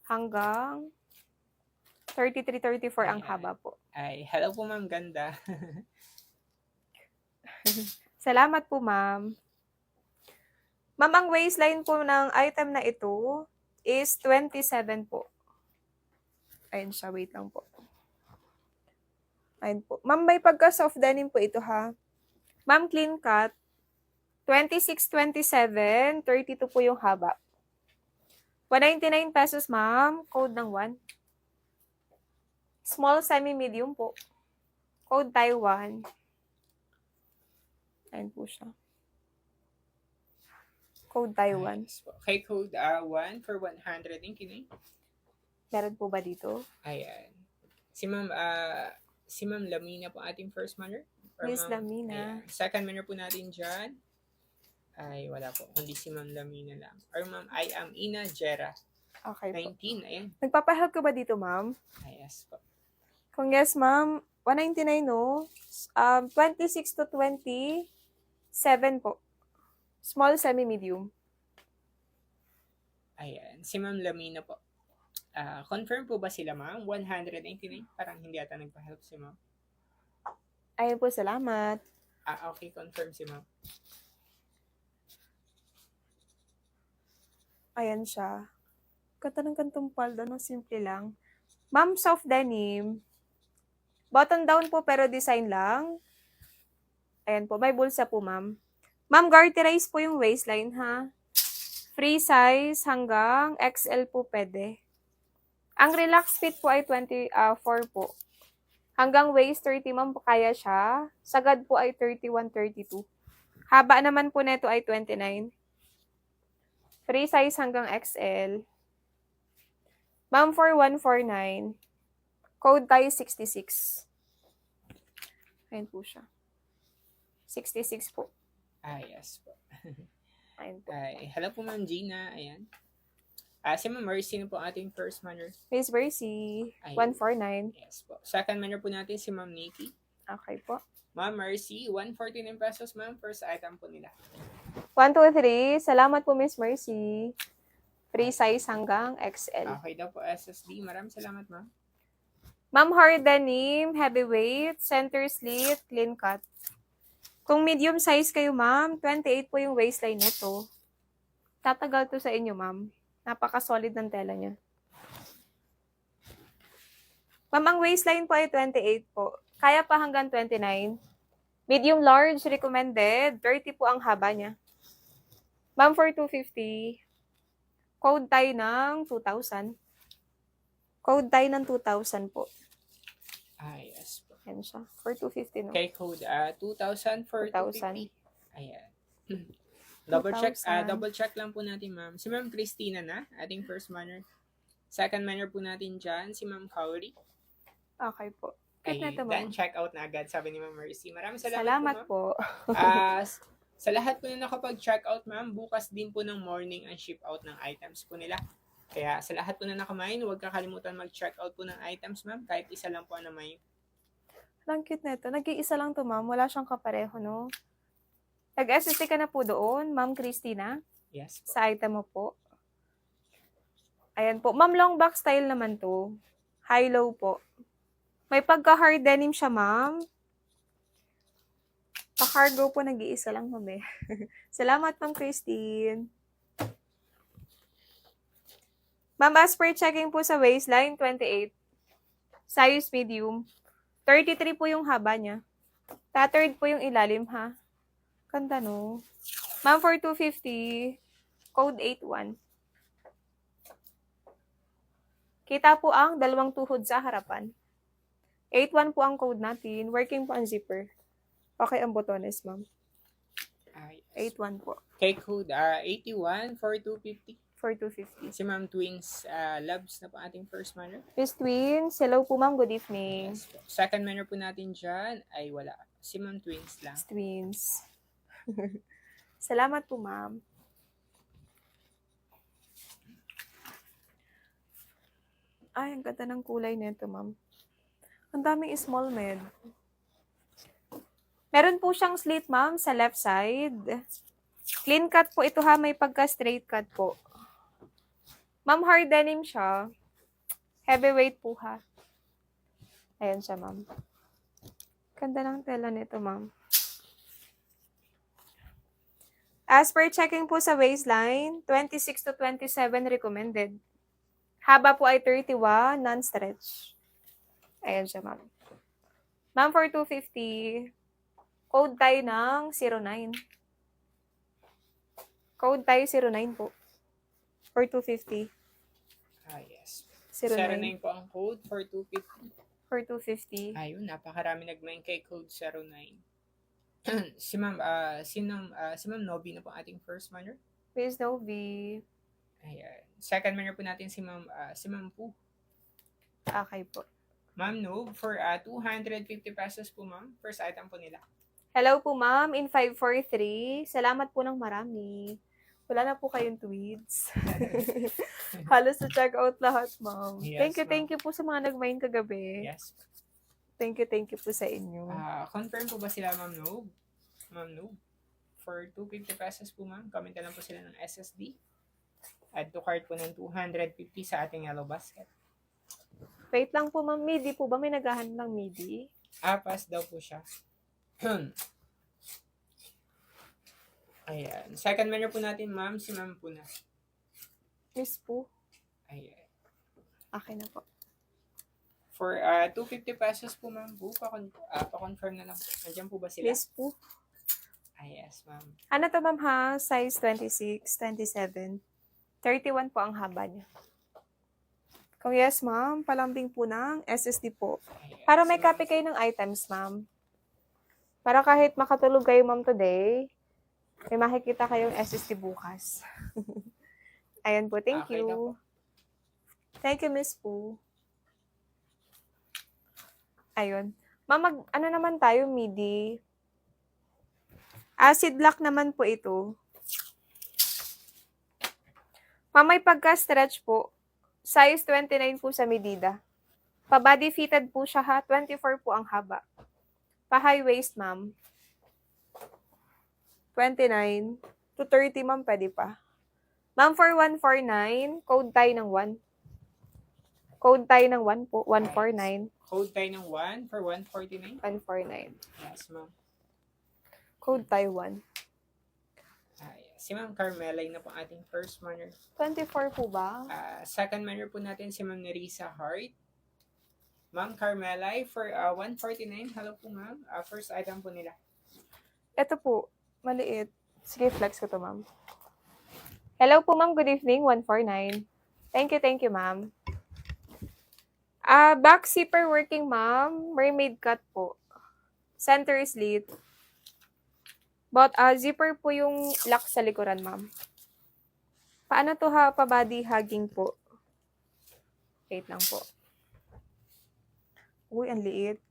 Speaker 1: hanggang 33, 34 ang
Speaker 2: Ayan.
Speaker 1: haba po.
Speaker 2: Ay, hello po, ma'am. Ganda.
Speaker 1: Salamat po, ma'am. Ma'am, ang waistline po ng item na ito is 27 po. Ayun siya, wait lang po. Ayun po. Ma'am, may pagka-soft denim po ito, ha? Ma'am, clean cut. 26, 27, 32 po yung haba. 199 pesos, ma'am. Code ng 1. Small, semi-medium po. Code Taiwan. Ayun po siya. Code Taiwan.
Speaker 2: Yes po. K-code 1 for 100. Thank you.
Speaker 1: Meron po ba dito?
Speaker 2: Ayan. Si Ma'am Lamina po ating first manner.
Speaker 1: Miss Lamina.
Speaker 2: Ayan. Second manner po natin dyan. Ay, wala po. Kundi si Ma'am Lamina lang. Or Ma'am, I am Ina Jera.
Speaker 1: Okay po.
Speaker 2: 19. Ayan.
Speaker 1: Nagpapahelp ka ba dito, ma'am?
Speaker 2: Ay, yes po.
Speaker 1: Kung yes, ma'am, 199, no? 26 to 27 po. Small, semi-medium.
Speaker 2: Ayan. Si Ma'am Lamina po. Confirm po ba sila, ma'am? 199? Parang hindi ata nagpa-help si ma'am.
Speaker 1: Ayun po, salamat.
Speaker 2: Okay. Confirm si ma'am.
Speaker 1: Ayan siya. Ganda ng kantong palda, no? Simple lang. Ma'am, soft denim. Button down po, pero design lang. Ayan po, may bulsa po, ma'am. Ma'am, garterize po yung waistline, ha? Free size hanggang XL po pwede. Ang relax fit po ay 24 po. Hanggang waist 30, ma'am, kaya siya. Sagad po ay 31, 32. Haba naman po neto ay 29. Free size hanggang XL. Ma'am, for 149. Code tayo 66. Ayan po siya. 66 po.
Speaker 2: Yes po.
Speaker 1: Ayan po.
Speaker 2: Ay, hello po, Ma'am Gina. Ayan. Si Ma'am Mercy na po ating first manner.
Speaker 1: Miss Bercy,
Speaker 2: Ayun.
Speaker 1: 149.
Speaker 2: Yes po. Second manner po natin si Ma'am Nikki.
Speaker 1: Okay po.
Speaker 2: Ma'am Mercy, 149 pesos, ma'am. First item po nila.
Speaker 1: 1, 2, 3. Salamat po, Miss Mercy. Free size hanggang XL.
Speaker 2: Okay daw po, SSD. Maraming salamat, ma'am.
Speaker 1: Ma'am, hard denim, heavyweight, center slit, clean cut. Kung medium size kayo, ma'am, 28 po yung waistline nito. Tatagal to sa inyo, ma'am. Napaka-solid ng tela niya. Ma'am, ang waistline po ay 28 po. Kaya pa hanggang 29. Medium large, recommended. 30 po ang haba niya. Ma'am, for 250. Code tayo ng 2,000. Code tayo ng 2,000 po.
Speaker 2: Yes po.
Speaker 1: Yan siya. For 250, no?
Speaker 2: Okay, code 2,000 for
Speaker 1: 2,000.
Speaker 2: 250. Ayan. Double check
Speaker 1: 2,000.
Speaker 2: lang po natin, ma'am. Si Ma'am Christina na, ating first manner. Second manner po natin dyan, si Ma'am Kauri.
Speaker 1: Okay po. Cute na
Speaker 2: Ay,
Speaker 1: to,
Speaker 2: then
Speaker 1: ma'am.
Speaker 2: check out na agad, sabi ni Ma'am Mercy. Maraming salamat,
Speaker 1: Salamat
Speaker 2: po,
Speaker 1: po.
Speaker 2: ma'am. Sa lahat po na nakapag-check out, ma'am, bukas din po ng morning ang ship out ng items po nila. Kaya sa lahat po na nakamain, huwag kakalimutan mag-check out po ng items, ma'am. Kahit isa lang po ang namain.
Speaker 1: Ang cute na ito. Nag-iisa lang to, ma'am. Wala siyang kapareho, no? Nag-SSD ka na po doon, Ma'am Christina,
Speaker 2: Yes po.
Speaker 1: sa item mo po. Ayan po. Ma'am, long back style naman to. High-low po. May pagka-hard denim siya, ma'am. Pa-cargo po, nag-iisa lang, ma'am eh. Salamat, Ma'am Christine. Ma'am, as per checking po sa waistline, 28. Size medium. 33 po yung haba niya. Tattered po yung ilalim, ha? Ganda, no? Ma'am, for 250, code 81. Kita po ang dalawang tuhod sa harapan. 81 po ang code natin. Working po ang zipper. Okay ang botones, ma'am.
Speaker 2: Yes.
Speaker 1: 81 po.
Speaker 2: Kay code 81 for 250.
Speaker 1: For 250.
Speaker 2: Si Ma'am Twins Labs na po ating first manner.
Speaker 1: Miss Twins, hello po ma'am. Good evening.
Speaker 2: Yes po. Second manner po natin dyan ay wala. Si Ma'am Twins lang.
Speaker 1: Miss Twins. Salamat po ma'am. Ay, ang ganda ng kulay nito ma'am. Ang daming small med. Meron po siyang slit ma'am sa left side. Clean cut po ito ha. May pagka straight cut po. Ma'am, hard denim siya. Heavyweight po ha. Ayan siya, ma'am. Ganda ng tela nito, ma'am. As per checking po sa waistline, 26 to 27 recommended. Haba po ay 31, non-stretch. Ayan siya, ma'am. Ma'am, for 250, code tayo ng 09. Code tayo 09 po. For 250.
Speaker 2: Yes.
Speaker 1: 09.
Speaker 2: 09 po ang code for 250.
Speaker 1: For 250.
Speaker 2: Ayun, napakarami nagmain kay code 09. si Ma'am Novi na po ating first manner.
Speaker 1: Miss Novi.
Speaker 2: Ayan. Second manner po natin si Ma'am Pu.
Speaker 1: Okay po.
Speaker 2: Ma'am Nov, for 250 pesos po ma'am. First item po nila.
Speaker 1: Hello po ma'am, in 543. Salamat po ng marami. Wala na po kayong tweets. Halos na check out lahat, ma'am.
Speaker 2: Yes,
Speaker 1: Thank you po sa mga nag-mine kagabi.
Speaker 2: Yes.
Speaker 1: Thank you po sa inyo.
Speaker 2: Confirm po ba sila Ma'am Nov? Ma'am Nov, for 250 pesos po ma'am. Comment na lang po sila ng SSD. Add to cart po ng 250 sa ating yellow basket.
Speaker 1: Wait lang po ma'am, midi po ba? May naghahanap ng midi?
Speaker 2: Pass daw po siya. Ayan. Second menu po natin, ma'am, si Ma'am Puna.
Speaker 1: Miss po.
Speaker 2: Ayan.
Speaker 1: Okay na po.
Speaker 2: For 250 pesos po, ma'am po, pa-confirm na lang. Nandiyan po ba sila?
Speaker 1: Miss po.
Speaker 2: Yes, ma'am.
Speaker 1: Ano to ma'am ha? Size 26, 27. 31 po ang haba niya. Kung yes ma'am, palambing po ng SSD po.
Speaker 2: Ayan.
Speaker 1: Para may copy kayo ng items ma'am. Para kahit makatulog kayo ma'am today, may makikita kayong SSD bukas. Ayan po, thank
Speaker 2: Okay na
Speaker 1: you.
Speaker 2: po.
Speaker 1: Thank you, Miss Poo. Ayun. Ma'am, ano naman tayo, midi? Acid lock naman po ito. Ma'am, may pagka-stretch po. Size 29 po sa medida. Pa-body fitted po siya ha. 24 po ang haba. Pa-high waist, ma'am. 29 to 30, ma'am, pwede pa. Ma'am, for 149, code tayo ng 1. Code tayo ng 1 po, 149.
Speaker 2: Code tayo ng 1 for 149.
Speaker 1: 149.
Speaker 2: Yes, ma'am.
Speaker 1: Code tayo 1.
Speaker 2: Yes. Si Ma'am Carmela na po ating first manner.
Speaker 1: 24 po ba?
Speaker 2: Second manner po natin si Ma'am Nerissa Hart. Ma'am Carmela for 149. Hello po, ma'am. First item po nila.
Speaker 1: Ito po, maliit. Sige, flex ko to, ma'am. Hello po, ma'am. Good evening. 149. Thank you, ma'am. Back zipper working, ma'am. Mermaid cut po. Center slit. But zipper po yung lock sa likuran, ma'am. Paano to ha? Pa-body hugging po. Wait lang po. Uy, ang liit.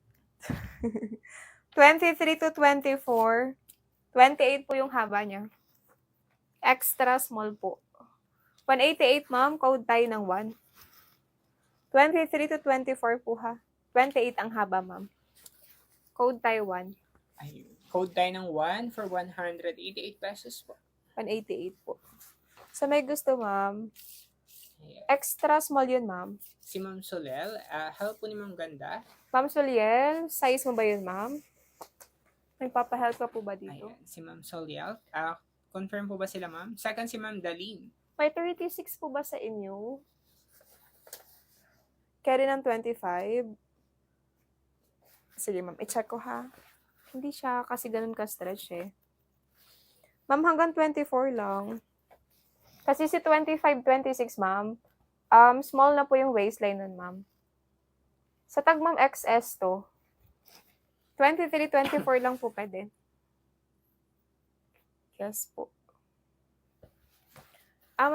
Speaker 1: 23 to 24. 28 po yung haba niya. Extra small po. 188, ma'am. Code tayo ng 1. 23 to 24 po ha. 28 ang haba, ma'am. Code tayo 1.
Speaker 2: Ayun. Code tayo ng 1 for 188 pesos po.
Speaker 1: 188 po. Sa may gusto, ma'am.
Speaker 2: Ayan.
Speaker 1: Extra small yun, ma'am.
Speaker 2: Si Ma'am Solel, help po ni Ma'am Ganda.
Speaker 1: Ma'am Soliel, size mo ba yun, ma'am? May papahelp ka po ba dito?
Speaker 2: Ayan, si Ma'am Soliel. Confirm po ba sila, ma'am? Second, si Ma'am Dalin.
Speaker 1: May 36 po ba sa inyo? Carry ng 25. Sige, ma'am. I-check ko, ha? Hindi siya kasi ganun ka-stretch, eh. Ma'am, hanggang 24 lang. Kasi si 25, 26, ma'am, small na po yung waistline nun, ma'am. Sa tag, ma'am, XS to. 23, 24 lang po pwede. Yes po.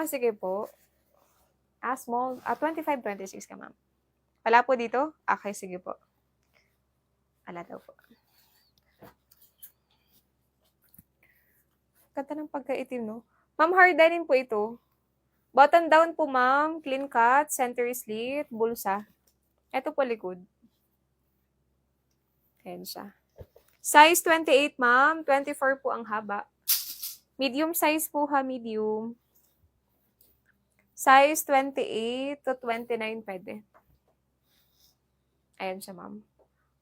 Speaker 1: Sige po. Small. 25, 26 ka, ma'am. Wala po dito? Okay, sige po. Wala daw po. Ganda ng pagkaitim, no? Ma'am, hard denim po ito. Button down po, ma'am. Clean cut, center slit, bulsa. Ito po likod. Ayan siya. Size 28, ma'am. 24 po ang haba. Medium size po ha, medium. Size 28 to 29 pwede. Ayan siya, ma'am.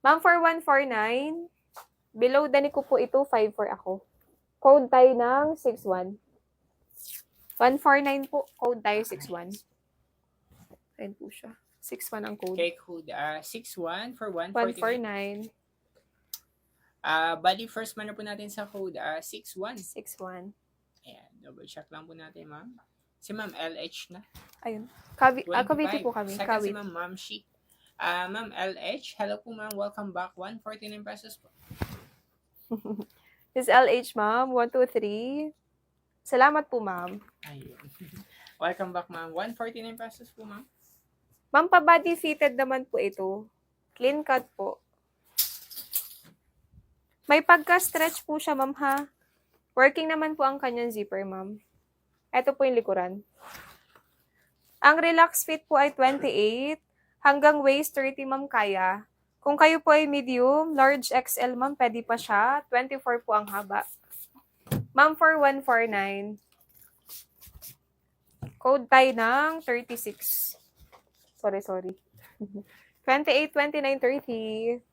Speaker 1: Ma'am, for 149, below dani ko po ito, 54 ako. Code tayo ng 61. 149 po, code tayo 61. Ayan po siya. 61 ang code.
Speaker 2: Okay, code 61 for 149.
Speaker 1: 149.
Speaker 2: Bali, first man na po natin sa code 61.
Speaker 1: 61.
Speaker 2: Ayan, double check lang po natin, ma'am. Si Ma'am LH na.
Speaker 1: Ayun.
Speaker 2: 25.
Speaker 1: Cavite po kami.
Speaker 2: Second si
Speaker 1: Cavite.
Speaker 2: Ma'am Ma'am Chic. Ma'am LH, hello po ma'am. Welcome back. 149 pesos po.
Speaker 1: This LH, ma'am. 1, 2, 3. Salamat po, ma'am.
Speaker 2: Ayun. Welcome back, ma'am. 149 pesos po, ma'am.
Speaker 1: Ma'am, pa-body fitted naman po ito. Clean cut po. May pagka-stretch po siya, ma'am, ha? Working naman po ang kanyang zipper, ma'am. Ito po yung likuran. Ang relax fit po ay 28. Hanggang waist 30, ma'am, kaya. Kung kayo po ay medium, large XL, ma'am, pwede pa siya. 24 po ang haba. Ma'am, for 149. Code tayo ng 36. Sorry. 28, 29, 30.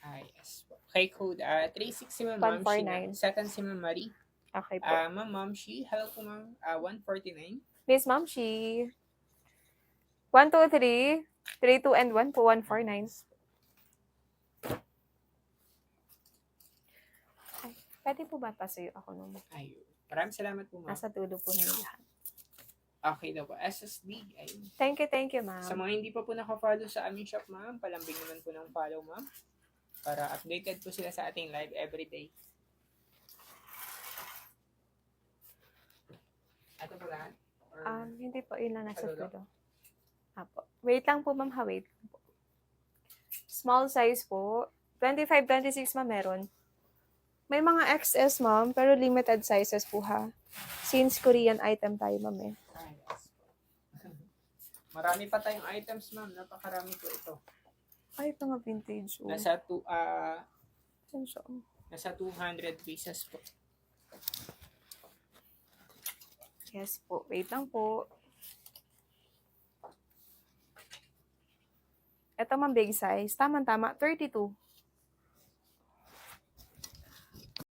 Speaker 2: Yes. Okay, code 36 si Ma'am Ma'am Shi.
Speaker 1: 149.
Speaker 2: Second si Ma'am Marie.
Speaker 1: Okay po.
Speaker 2: Ma'am Ma'am Shi, hello po ma'am. 149.
Speaker 1: Miss Ma'am Shi. 1, 2, 3. 3, 2, and 1 po. 149. Ay, pwede po ba pasuyo ako nung
Speaker 2: Ayun. Maraming salamat po ma'am.
Speaker 1: nasa tulo po ng lahat?
Speaker 2: Okay daw po. SSD. Ayun.
Speaker 1: Thank you, ma'am.
Speaker 2: Sa mga hindi pa po naka-follow sa aming shop, ma'am, palambing naman po ng follow, ma'am. Para updated po sila sa ating live everyday. Ito po lahat? Or...
Speaker 1: Hindi po, yun lang nasa
Speaker 2: Ano
Speaker 1: tulo. Apo. Wait lang po, ma'am, ha, wait lang po. Small size po. 25, 26, ma'am, meron. May mga XS, ma'am, pero limited sizes po, ha. Since Korean item tayo, ma'am, eh.
Speaker 2: yes. Marami pa tayong items, ma'am. Napakarami po ito.
Speaker 1: Ay, ito nga vintage, oh.
Speaker 2: Nasa
Speaker 1: Saan siya?
Speaker 2: nasa 200 pieces po.
Speaker 1: Yes po. Wait lang po. Ito, ma'am, big size. Tama-tama. 32.